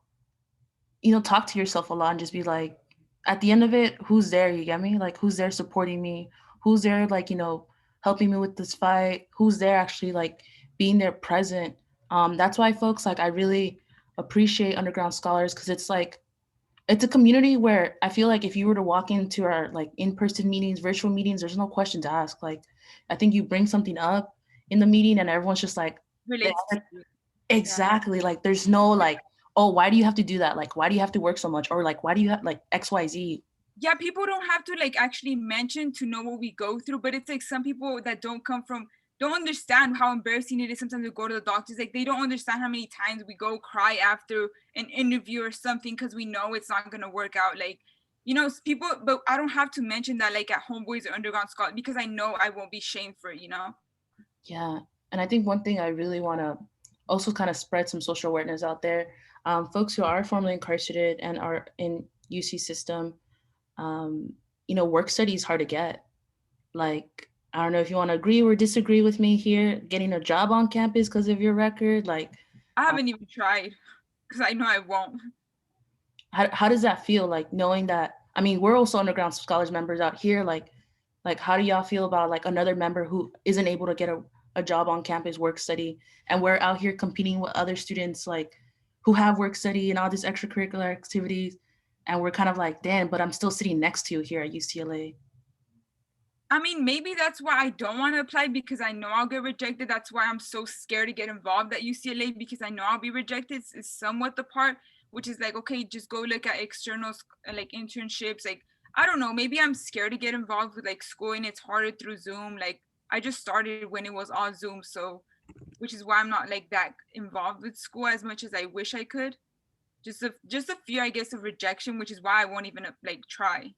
S1: talk to yourself a lot and just be like, at the end of it, who's there? You get me? Like, who's there supporting me? Who's there, like, helping me with this fight? Who's there actually, like, being there present? That's why, folks, like, I really appreciate Underground Scholars because it's like, it's a community where I feel like if you were to walk into our like in-person meetings, virtual meetings, there's no question to ask. Like, I think you bring something up in the meeting and everyone's just like, they
S3: Relates to
S1: have
S3: you. Yeah.
S1: exactly. Like, there's no like, oh, why do you have to do that? Like, why do you have to work so much? Or like, why do you have like XYZ?
S3: Yeah, people don't have to like actually mention to know what we go through, but it's like some people that don't come from don't understand how embarrassing it is sometimes to go to the doctors. Like they don't understand how many times we go cry after an interview or something because we know it's not gonna work out. Like, people, but I don't have to mention that like at Homeboys or Underground Scott because I know I won't be shamed for it.
S1: Yeah. And I think one thing I really want to also kind of spread some social awareness out there. Folks who are formerly incarcerated and are in UC system, um, work study is hard to get. Like, I don't know if you want to agree or disagree with me here, getting a job on campus because of your record. Like,
S3: I
S1: uh,
S3: haven't even tried because I know I won't.
S1: how does that feel? Like knowing that, I mean, we're also Underground Scholars members out here. Like how do y'all feel about like another member who isn't able to get a job on campus work study and we're out here competing with other students like who have work study and all these extracurricular activities and we're kind of like, damn, but I'm still sitting next to you here at UCLA.
S3: I mean, maybe that's why I don't want to apply because I know I'll get rejected. That's why I'm so scared to get involved at UCLA because I know I'll be rejected. Is somewhat the part, which is like, okay, just go look at externals, like internships. Like, I don't know, maybe I'm scared to get involved with like school and it's harder through Zoom. Like, I just started when it was all Zoom. So, which is why I'm not like that involved with school as much as I wish I could. Just a fear, I guess, of rejection, which is why I won't even like try.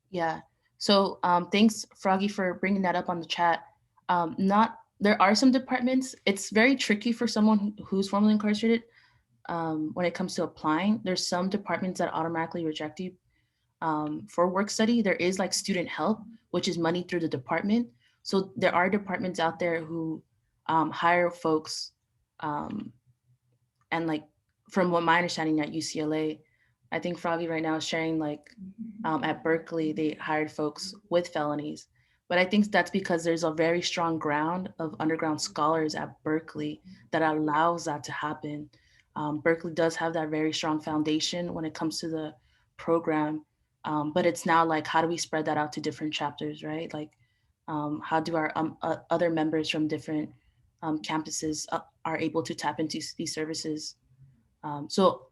S1: Yeah. So thanks, Froggy, for bringing that up on the chat. Not there are some departments. It's very tricky for someone who's formerly incarcerated when it comes to applying. There's some departments that automatically reject you for work study. There is like student help, which is money through the department. So there are departments out there who hire folks um, and like from what my understanding at UCLA, I think Froggy right now is sharing like at Berkeley they hired folks with felonies, but I think that's because there's a very strong ground of underground scholars at Berkeley that allows that to happen. Berkeley does have that very strong foundation when it comes to the program, but it's now like how do we spread that out to different chapters, right? Like how do our other members from different campuses are able to tap into these services.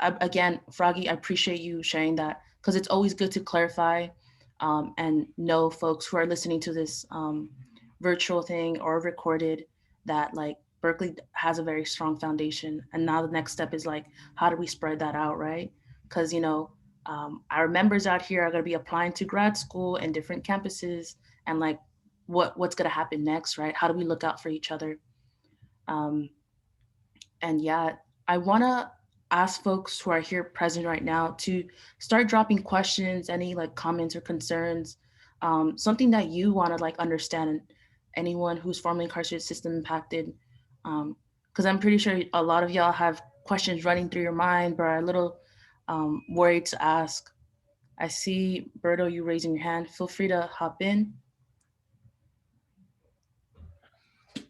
S1: Again, Froggy, I appreciate you sharing that because it's always good to clarify and know folks who are listening to this virtual thing or recorded that like Berkeley has a very strong foundation. And now the next step is like, how do we spread that out, right? Because, our members out here are going to be applying to grad school and different campuses and like what's going to happen next, right? How do we look out for each other? Um, and yeah, I want to ask folks who are here present right now to start dropping questions, any like comments or concerns, something that you want to like understand. Anyone who's formerly incarcerated system impacted, because I'm pretty sure a lot of y'all have questions running through your mind, but are a little worried to ask. I see Berto, you raising your hand. Feel free to hop in.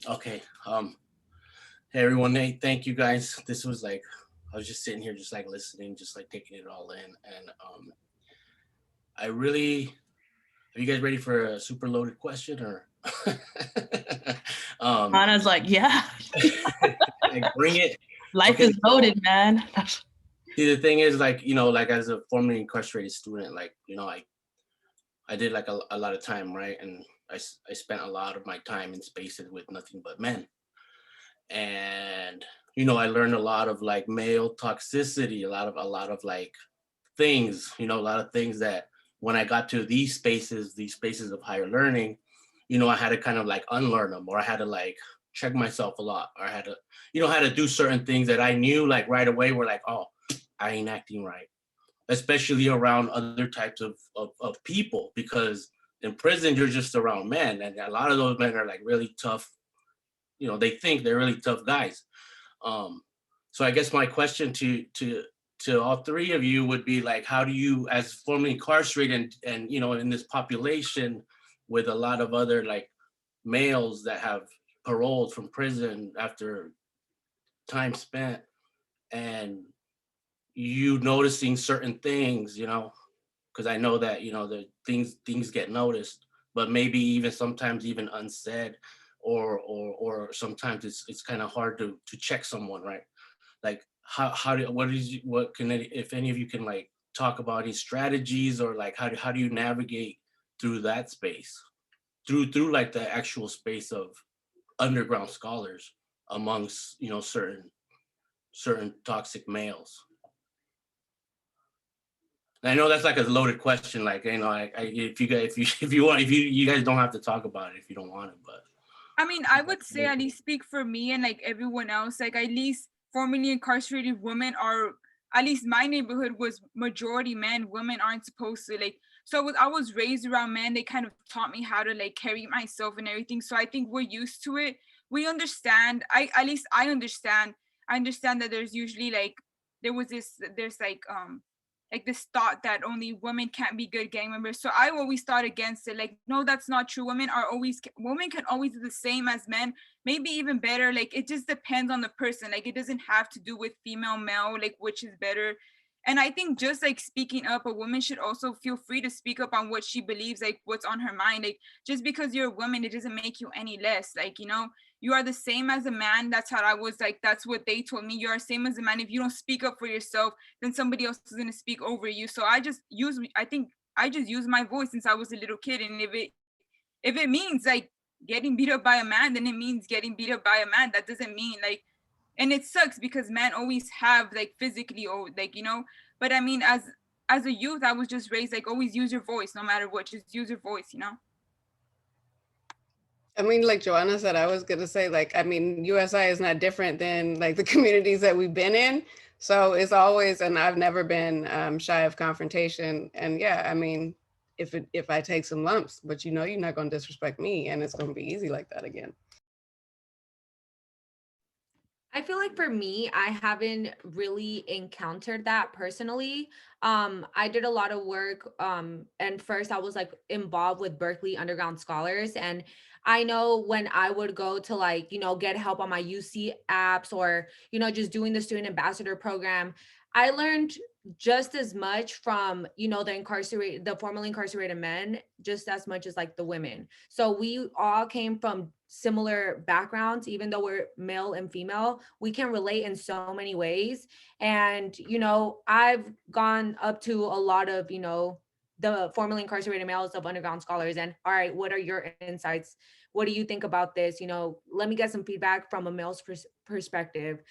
S5: Okay. Hey everyone. Hey, thank you guys. This was like I was just sitting here, just like listening, just like taking it all in, and I really. Are you guys ready for a super loaded question or?
S1: Anna's like, yeah,
S5: Like bring it.
S1: life
S5: Okay.
S1: is loaded, man.
S5: See, the thing is, like like as a formerly incarcerated student, like I did like a lot of time, right? And I spent a lot of my time in spaces with nothing but men. And I learned a lot of like male toxicity, a lot of like things, a lot of things that when I got to these spaces of higher learning, I had to kind of like unlearn them, or I had to like check myself a lot, or I had to, had to do certain things that I knew like right away were like, oh, I ain't acting right, especially around other types of people, because in prison you're just around men, and a lot of those men are like really tough, they think they're really tough guys. So I guess my question to all three of you would be like, how do you, as formerly incarcerated and in this population with a lot of other like males that have paroled from prison after time spent, and you noticing certain things, because I know that the things get noticed, but maybe even sometimes even unsaid, or sometimes it's kind of hard to check someone, right? Like how do what can if any of you can like talk about any strategies, or like how do you navigate through that space, through like the actual space of underground scholars amongst certain toxic males. And I know that's like a loaded question. Like, if you guys, if you want, if you guys don't have to talk about it if you don't want it, but
S3: I mean, I would say, at least speak for me and like everyone else, like at least formerly incarcerated women are, at least my neighborhood was majority men. Women aren't supposed to like, so I was raised around men. They kind of taught me how to like carry myself and everything. So I think we're used to it. We understand. At least I understand. I understand that there's usually like, there's like this thought that only women can't be good gang members. So I always thought against it. Like, no, that's not true. Women can always do the same as men, maybe even better. Like, it just depends on the person. Like, it doesn't have to do with female, male, like which is better. And I think just like speaking up, a woman should also feel free to speak up on what she believes, like what's on her mind. Like, just because you're a woman, it doesn't make you any less. Like, you are the same as a man. That's how I was, like, that's what they told me. You are the same as a man. If you don't speak up for yourself, then somebody else is going to speak over you. So I just use my voice since I was a little kid. And if it means like getting beat up by a man, then it means getting beat up by a man. That doesn't mean like, and it sucks because men always have like physically, or like, but I mean, as a youth, I was just raised like, always use your voice no matter what. Just use your voice.
S2: I mean, like Joanna said, I was gonna say, like, I mean, USI is not different than like the communities that we've been in. So it's always, and I've never been shy of confrontation. And yeah, I mean, if I take some lumps, but you're not gonna disrespect me, and it's gonna be easy like that again.
S4: I feel like for me, I haven't really encountered that personally. I did a lot of work. And first I was like involved with Berkeley Underground Scholars. And I know when I would go to like, get help on my UC apps, or, just doing the student ambassador program, I learned just as much from, the formerly incarcerated men, just as much as like the women. So we all came from similar backgrounds, even though we're male and female, we can relate in so many ways. And, I've gone up to a lot of, the formerly incarcerated males of underground scholars, and all right, what are your insights? What do you think about this? Let me get some feedback from a male's perspective.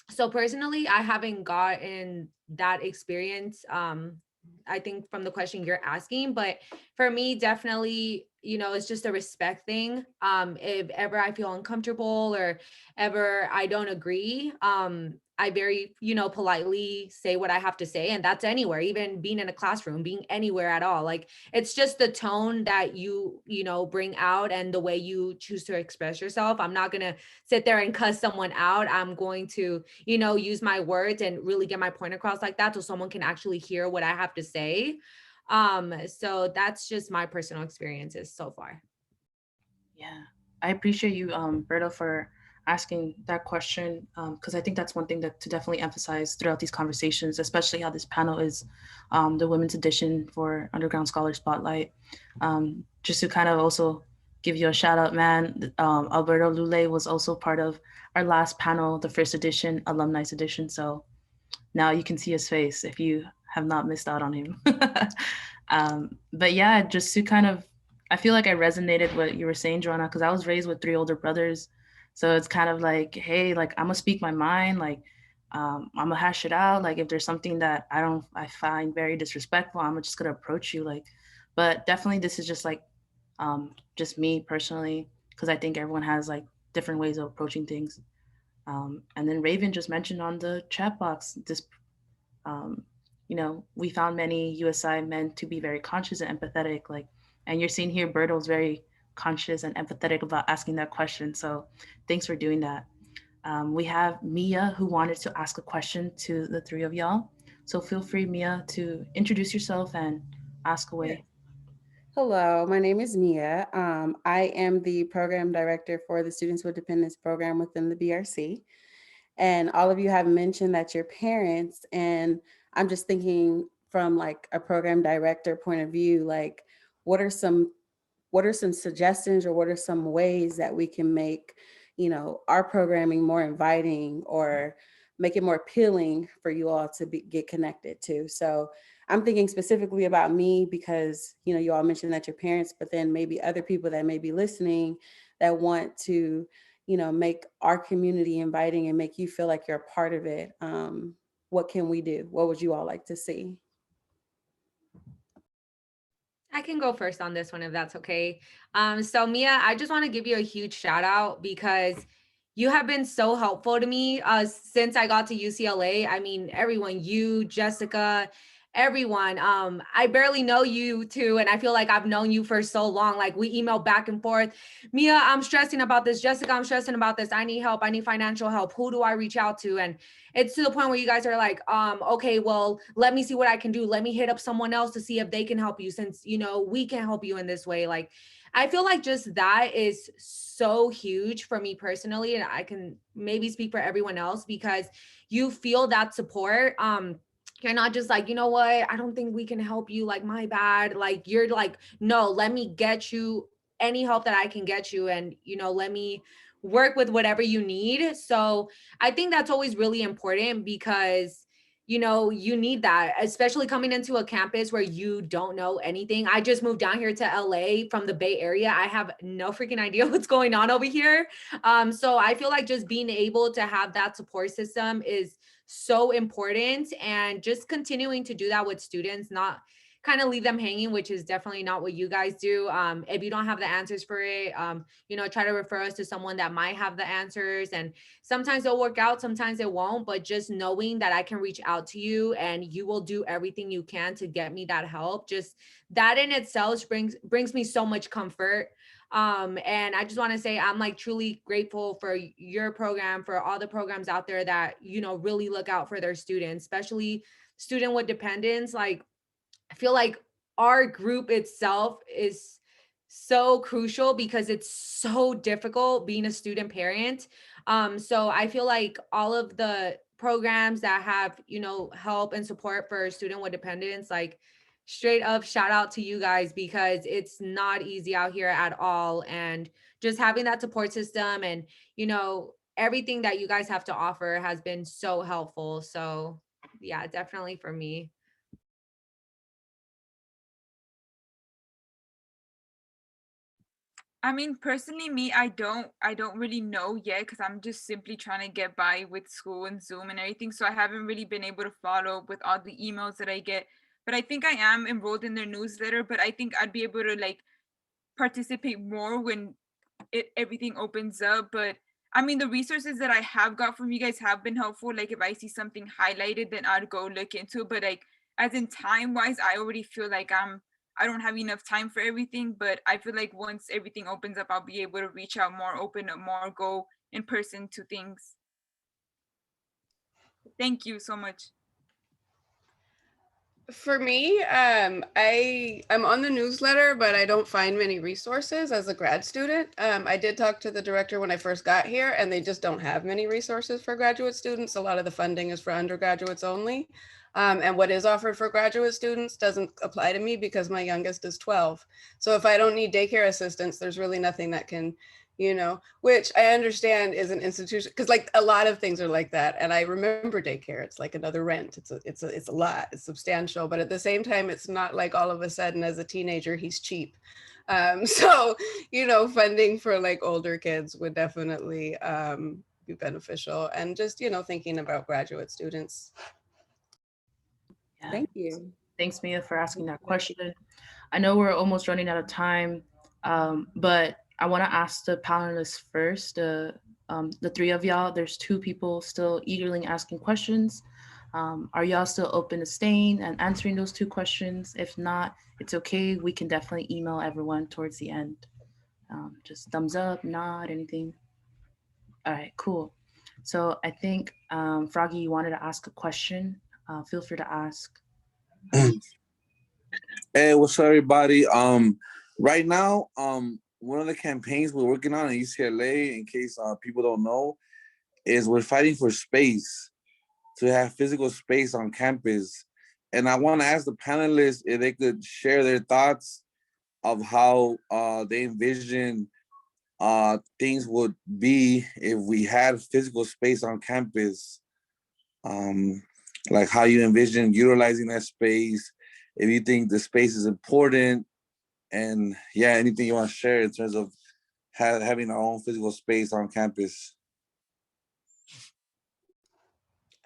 S4: So personally, I haven't gotten that experience. I think from the question you're asking, but for me, definitely, it's just a respect thing. If ever I feel uncomfortable or ever I don't agree, I very, politely say what I have to say. And that's anywhere, even being in a classroom, being anywhere at all. Like, it's just the tone that bring out and the way you choose to express yourself. I'm not going to sit there and cuss someone out. I'm going to, use my words and really get my point across like that so someone can actually hear what I have to say. So that's just my personal experiences so far.
S1: Yeah, I appreciate you, Berto, for asking that question, because I think that's one thing that to definitely emphasize throughout these conversations, especially how this panel is the women's edition for Underground Scholar Spotlight. Just to kind of also give you a shout out, man, Alberto Lule was also part of our last panel, the first edition, alumni edition. So now you can see his face if you have not missed out on him. But yeah, just to kind of, I feel like I resonated what you were saying, Joanna, because I was raised with 3 older brothers. So it's kind of like, hey, like I'm gonna speak my mind, like I'm gonna hash it out. Like if there's something that I find very disrespectful, I'm just gonna approach you. Like, but definitely this is just like just me personally, because I think everyone has like different ways of approaching things. And then Raven just mentioned on the chat box this um, we found many USI men to be very conscious and empathetic. Like, and you're seeing here, Berto's very conscious and empathetic about asking that question. So thanks for doing that. We have Mia who wanted to ask a question to the three of y'all. So feel free, Mia, to introduce yourself and ask
S6: Yeah.
S1: away.
S6: Hello, my name is Mia. I am the program director for the Students with Dependence program within the BRC. And all of you have mentioned that you're parents, and I'm just thinking from like a program director point of view, like what are some suggestions, or what are some ways that we can make, our programming more inviting, or make it more appealing for you all to get connected to? So I'm thinking specifically about me because, you all mentioned that you're parents, but then maybe other people that may be listening that want to, make our community inviting and make you feel like you're a part of it. What can we do? What would you all like to see?
S4: I can go first on this one if that's okay. So Mia, I just want to give you a huge shout out because you have been so helpful to me since I got to UCLA. I mean, everyone, you, Jessica, everyone. I barely know you too, and I feel like I've known you for so long. Like we email back and forth. Mia, I'm stressing about this. Jessica, I'm stressing about this. I need help. I need financial help. Who do I reach out to? And it's to the point where you guys are like, okay, well, let me see what I can do. Let me hit up someone else to see if they can help you, since, we can help you in this way. Like, I feel like just that is so huge for me personally. And I can maybe speak for everyone else because you feel that support. You're not just like, you know what, I don't think we can help you. Like, my bad. Like, you're like, no, let me get you any help that I can get you. And, let me work with whatever you need. So I think that's always really important because you need that, especially coming into a campus where you don't know anything. I just moved down here to LA from the Bay Area. I have no freaking idea what's going on over here. So I feel like just being able to have that support system is so important, and just continuing to do that with students, not kind of leave them hanging, which is definitely not what you guys do. If you don't have the answers for it, try to refer us to someone that might have the answers. And sometimes it'll work out, sometimes it won't, but just knowing that I can reach out to you and you will do everything you can to get me that help, just that in itself brings me so much comfort. And I just want to say I'm like truly grateful for your program, for all the programs out there that really look out for their students, especially student with dependence. Like, I feel like our group itself is so crucial because it's so difficult being a student parent. So I feel like all of the programs that have, help and support for student with dependence, like straight up shout out to you guys because it's not easy out here at all. And just having that support system and, everything that you guys have to offer has been so helpful. So yeah, definitely for me.
S3: I mean, personally, me, I don't really know yet because I'm just simply trying to get by with school and Zoom and everything. So I haven't really been able to follow up with all the emails that I get. But I think I am enrolled in their newsletter. But I think I'd be able to like participate more when everything opens up. But I mean, the resources that I have got from you guys have been helpful. Like if I see something highlighted, then I'd go look into it. But like as in time wise, I already feel like I don't have enough time for everything. But I feel like once everything opens up, I'll be able to reach out more, open up more, go in person to things. Thank you so much.
S2: For me, I'm on the newsletter, but I don't find many resources as a grad student. I did talk to the director when I first got here, and they just don't have many resources for graduate students. A lot of the funding is for undergraduates only. And what is offered for graduate students doesn't apply to me because my youngest is 12. So if I don't need daycare assistance, there's really nothing that can, which I understand is an institution, because like a lot of things are like that. And I remember daycare, it's like another rent. It's a lot, it's substantial, but at the same time, it's not like all of a sudden as a teenager, he's cheap. So, funding for like older kids would definitely be beneficial, and just, thinking about graduate students.
S1: Yeah.
S6: Thank you.
S1: Thanks, Mia, for asking that question. I know we're almost running out of time, but I want to ask the panelists first. The three of y'all, there's two people still eagerly asking questions. Are y'all still open to staying and answering those two questions? If not, it's okay. We can definitely email everyone towards the end. Just thumbs up, nod, anything. All right, cool. So I think Froggy, you wanted to ask a question. Feel free to ask.
S7: Hey, what's up, everybody? Right now, one of the campaigns we're working on at UCLA, in case people don't know, is we're fighting for space to have physical space on campus. And I want to ask the panelists if they could share their thoughts of how they envision things would be if we had physical space on campus. Um, like how you envision utilizing that space, if you think the space is important, and yeah, anything you want to share in terms of having our own physical space on campus.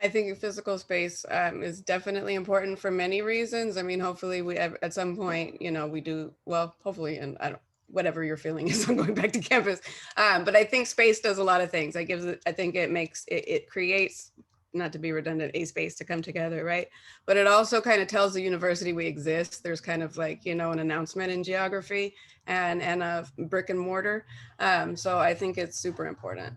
S2: I think physical space is definitely important for many reasons. I mean, hopefully we at some point, you know, we do well. Hopefully, and I don't, whatever your feeling is, I'm going back to campus. But I think space does a lot of things. I think it makes it creates, not to be redundant, a space to come together, right? But it also kind of tells the university we exist. There's kind of like, you know, an announcement in geography and a brick and mortar. So I think it's super important.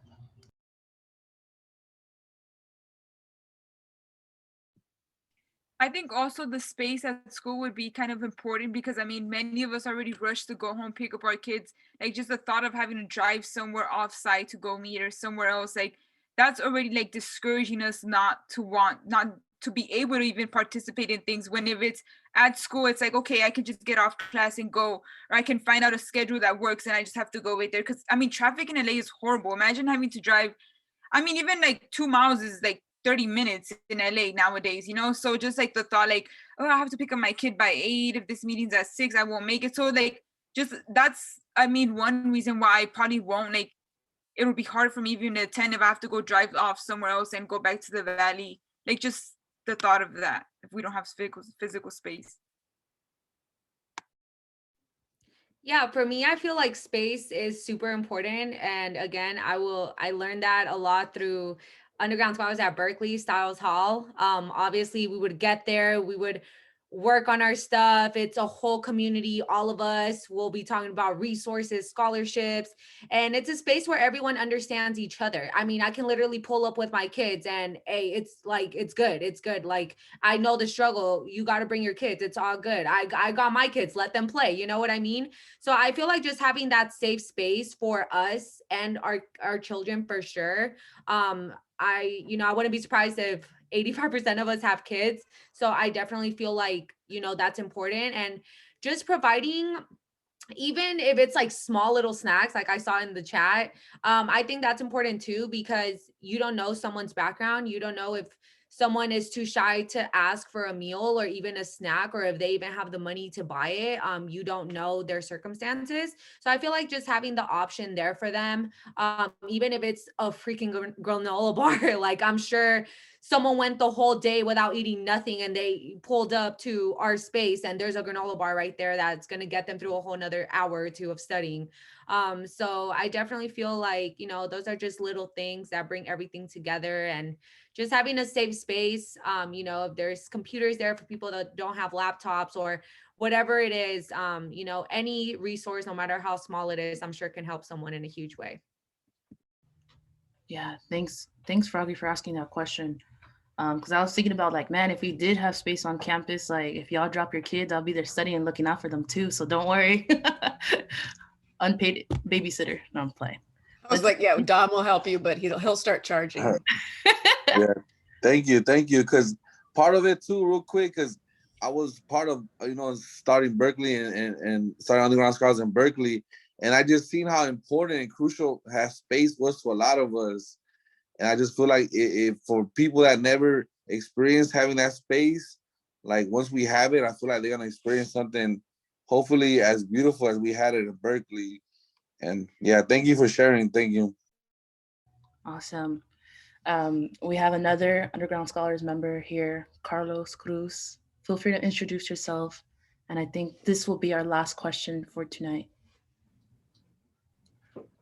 S3: I think also the space at school would be kind of important because I mean, many of us already rush to go home, pick up our kids. Like just the thought of having to drive somewhere off site to go meet or somewhere else, like that's already like discouraging us not to be able to even participate in things. When if it's at school, it's like, okay, I can just get off class and go, or I can find out a schedule that works and I just have to go right there. Cause I mean, traffic in LA is horrible. Imagine having to drive, I mean, even like 2 miles is like 30 minutes in LA nowadays, you know? So just like the thought, like, oh, I have to pick up my kid by 8. If this meeting's at 6, I won't make it. So like, just that's, I mean, one reason why I probably won't, like, it'll be hard for me even to attend if I have to go drive off somewhere else and go back to the valley. Like just the thought of that, if we don't have physical space.
S4: Yeah, for me, I feel like space is super important. And again, I learned that a lot through underground scholars at Berkeley, Styles Hall. Obviously we would get there, we would work on our stuff. It's a whole community. All of us will be talking about resources, scholarships, and it's a space where everyone understands each other. I mean, I can literally pull up with my kids and hey, it's like, it's good. It's good. Like, I know the struggle. You got to bring your kids. It's all good. I got my kids. Let them play. You know what I mean? So I feel like just having that safe space for us and our children for sure. I wouldn't be surprised if 85% of us have kids. So I definitely feel like, that's important. And just providing, even if it's like small little snacks, like I saw in the chat, I think that's important too, because you don't know someone's background. You don't know if someone is too shy to ask for a meal or even a snack, or if they even have the money to buy it. You don't know their circumstances. So I feel like just having the option there for them, even if it's a freaking granola bar, like I'm sure someone went the whole day without eating nothing and they pulled up to our space and there's a granola bar right there that's going to get them through a whole nother hour or two of studying. So I definitely feel like, those are just little things that bring everything together. And just having a safe space, if there's computers there for people that don't have laptops or whatever it is, any resource, no matter how small it is, I'm sure can help someone in a huge way.
S1: Yeah, thanks, Froggy, for asking that question. Because I was thinking about like, man, if we did have space on campus, like if y'all drop your kids, I'll be there studying and looking out for them too. So don't worry. Unpaid babysitter. No, I'm playing.
S2: I was like, yeah, Dom will help you, but he'll start charging.
S7: Yeah, thank you, because part of it too, real quick, because I was part of starting Berkeley and starting underground scholars in Berkeley, and I just seen how important and crucial that space was to a lot of us. And I just feel like if for people that never experienced having that space, like once we have it, I feel like they're gonna experience something hopefully as beautiful as we had it in Berkeley. And yeah, thank you for sharing. Thank you.
S1: Awesome. We have another Underground Scholars member here, Carlos Cruz. Feel free to introduce yourself. And I think this will be our last question for tonight.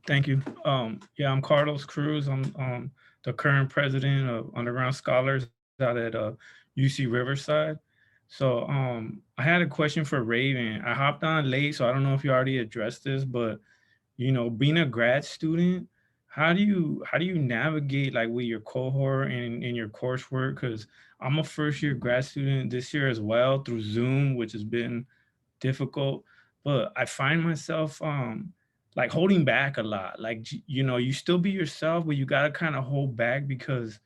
S8: Thank you. Yeah, I'm Carlos Cruz. I'm the current president of Underground Scholars out at UC Riverside. So I had a question for Raven. I hopped on late, so I don't know if you already addressed this, but being a grad student, how do you navigate like with your cohort and in your coursework? Because I'm a first year grad student this year as well through Zoom, which has been difficult, but I find myself like holding back a lot. Like you still be yourself, but you gotta kind of hold back because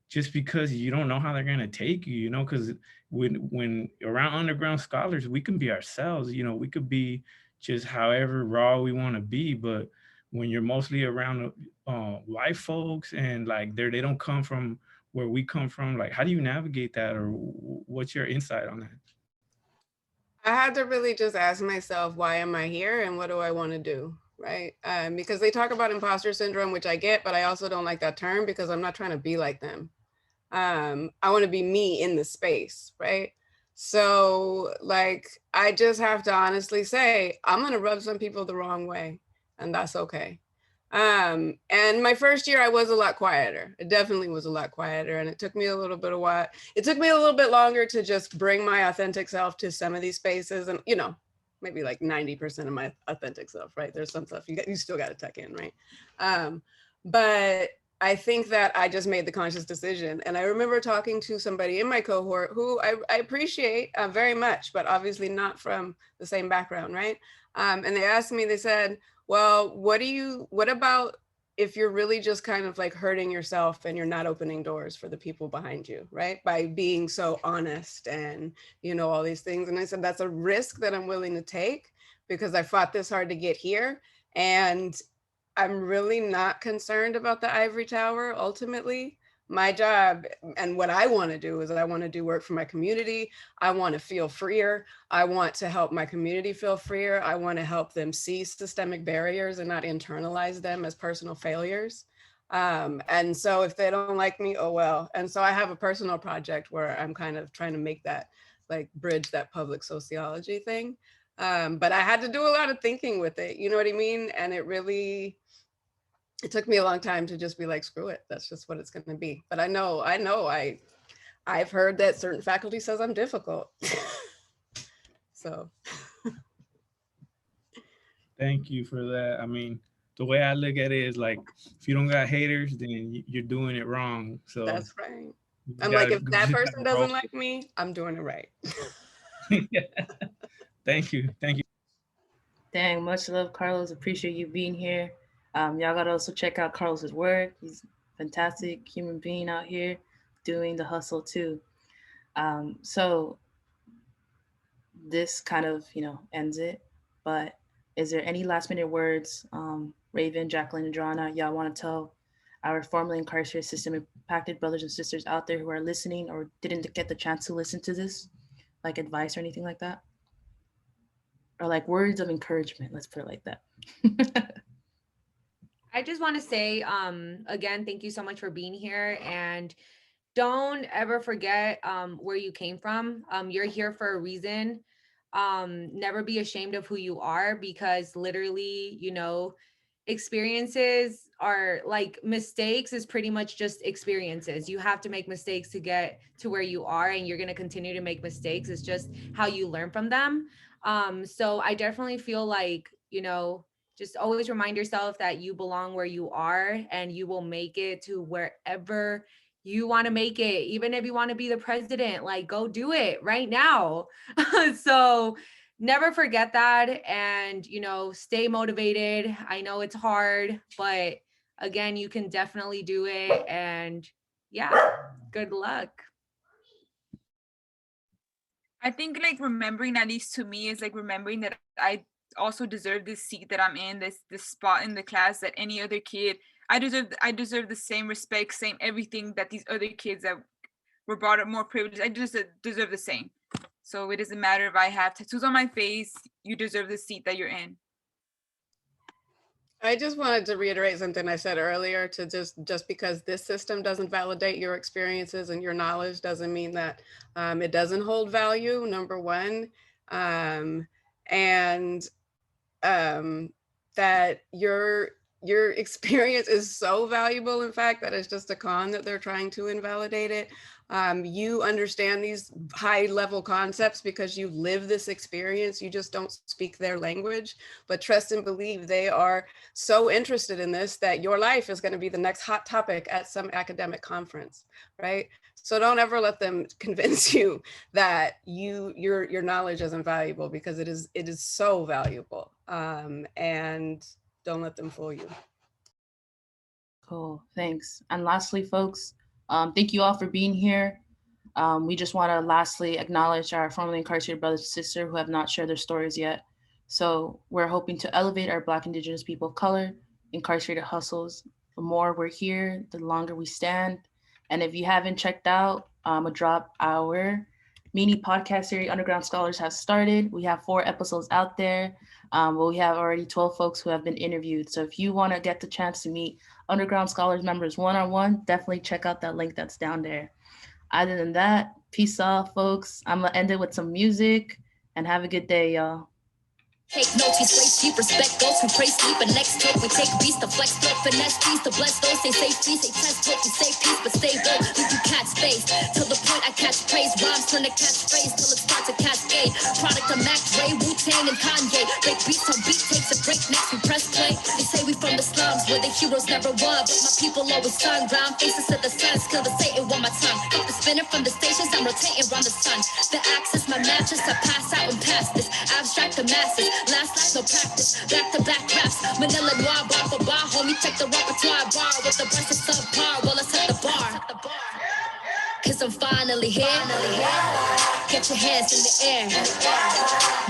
S8: just because you don't know how they're gonna take you, because when around underground scholars, we can be ourselves, we could be just however raw we want to be, but when you're mostly around white folks and like they don't come from where we come from, like how do you navigate that, or what's your insight on that?
S2: I had to really just ask myself, why am I here and what do I want to do? Right. Because they talk about imposter syndrome, which I get, but I also don't like that term because I'm not trying to be like them. I want to be me in the space. Right. So like, I just have to honestly say, I'm going to rub some people the wrong way, and that's okay. And my first year I was a lot quieter. It definitely was a lot quieter, and it took me a little bit of while. It took me a little bit longer to just bring my authentic self to some of these spaces, and maybe like 90% of my authentic self, right? There's some stuff you still got to tuck in, right? But I think that I just made the conscious decision. And I remember talking to somebody in my cohort who I appreciate very much, but obviously not from the same background, right? And they asked me, they said, well, what about if you're really just kind of like hurting yourself and you're not opening doors for the people behind you, right? By being so honest and, all these things. And I said, that's a risk that I'm willing to take because I fought this hard to get here. And I'm really not concerned about the ivory tower ultimately. My job and what I want to do is I want to do work for my community. I want to feel freer. I want to help my community feel freer. I want to help them see systemic barriers and not internalize them as personal failures. And so if they don't like me, oh well. And so I have a personal project where I'm kind of trying to make that, like, bridge that public sociology thing. But I had to do a lot of thinking with it, you know what I mean? And it took me a long time to just be like, screw it, that's just what it's going to be. But I've heard that certain faculty says I'm difficult. So
S8: Thank you for that. I mean, the way I look at it is like, if you don't got haters, then you're doing it wrong. So
S2: that's right.
S8: you just
S2: I'm like,
S8: gotta,
S2: if
S8: you
S2: that
S8: just
S2: person
S8: gotta roll.
S2: doesn't like me, I'm doing it right.
S8: Thank you. Thank you.
S1: Dang, much love, Carlos. Appreciate you being here. Y'all gotta also check out Carlos's work. He's a fantastic human being out here doing the hustle too. So this kind of ends it. But is there any last minute words, Raven, Jacqueline, and Joanna, y'all want to tell our formerly incarcerated system impacted brothers and sisters out there who are listening or didn't get the chance to listen to this, like advice or anything like that? Or like words of encouragement, let's put it like that.
S4: I just want to say, again, thank you so much for being here. And don't ever forget where you came from. You're here for a reason. Never be ashamed of who you are, because literally, experiences are like, mistakes is pretty much just experiences. You have to make mistakes to get to where you are, and you're going to continue to make mistakes. It's just how you learn from them. So I definitely feel like, just always remind yourself that you belong where you are, and you will make it to wherever you want to make it. Even if you want to be the president, like, go do it right now. So never forget that, and stay motivated. I know it's hard, but again, you can definitely do it. And yeah, good luck.
S3: I think like remembering, at least to me, is like remembering that I also deserve this seat that I'm in, this spot in the class that any other kid. I deserve the same respect, same everything that these other kids that were brought up more privileged. I just deserve the same. So it doesn't matter if I have tattoos on my face. You deserve the seat that you're in.
S2: I just wanted to reiterate something I said earlier, to just because this system doesn't validate your experiences and your knowledge doesn't mean that it doesn't hold value, number one. And that your experience is so valuable, in fact, that it's just a con that they're trying to invalidate it. You understand these high level concepts because you live this experience. You just don't speak their language, but trust and believe they are so interested in this that your life is going to be the next hot topic at some academic conference, right? So don't ever let them convince you that your knowledge isn't valuable, because it is so valuable. And don't let them fool you.
S1: Cool, thanks. And lastly, folks, thank you all for being here. We just want to lastly acknowledge our formerly incarcerated brothers and sisters who have not shared their stories yet. So we're hoping to elevate our Black, Indigenous people of color, incarcerated hustles. The more we're here, the longer we stand. And if you haven't checked out a drop, our mini podcast series, Underground Scholars, has started. We have 4 episodes out there. But we have already 12 folks who have been interviewed. So if you want to get the chance to meet Underground Scholars members one-on-one, definitely check out that link that's down there. Other than that, peace out, folks. I'm gonna end it with some music and have a good day, y'all.
S9: Take notes, we slay sheep, respect those who pray sleep. And next talk, we take beats to flex, threat, finesse, peace to bless those. Say safe, free, say test, hope, we say peace, but stay woke. Leave you cat space. Till the point I catch praise. Rhymes turn to catchphrase till it starts to cascade. Product of Mac Dre, Wu-Tang, and Kanye. Break beats on beat, takes a break, next we press play. They say we from the slums where the heroes never won, but my people always sung. Round faces to the sun, kill the Satan with my tongue. Fuck the spinning from the stations, I'm rotating around the sun. The axis, my mattress, I pass out and pass this. Abstract the masses. Last night, no practice. Back to back raps. Manila noir, bar for bar. Homie, check the repertoire bar with the best of subpar. Well, let's hit the bar. Cause I'm finally here. Get your hands in the air.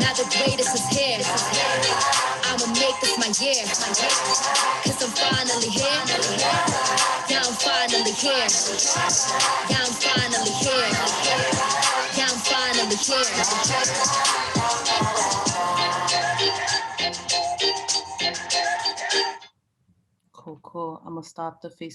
S9: Now the greatest is here. I'ma make this my year. Cause I'm finally here. Yeah, I'm finally here. Yeah, I'm finally here. Yeah, I'm finally here.
S1: Cool. I'm gonna stop the Facebook.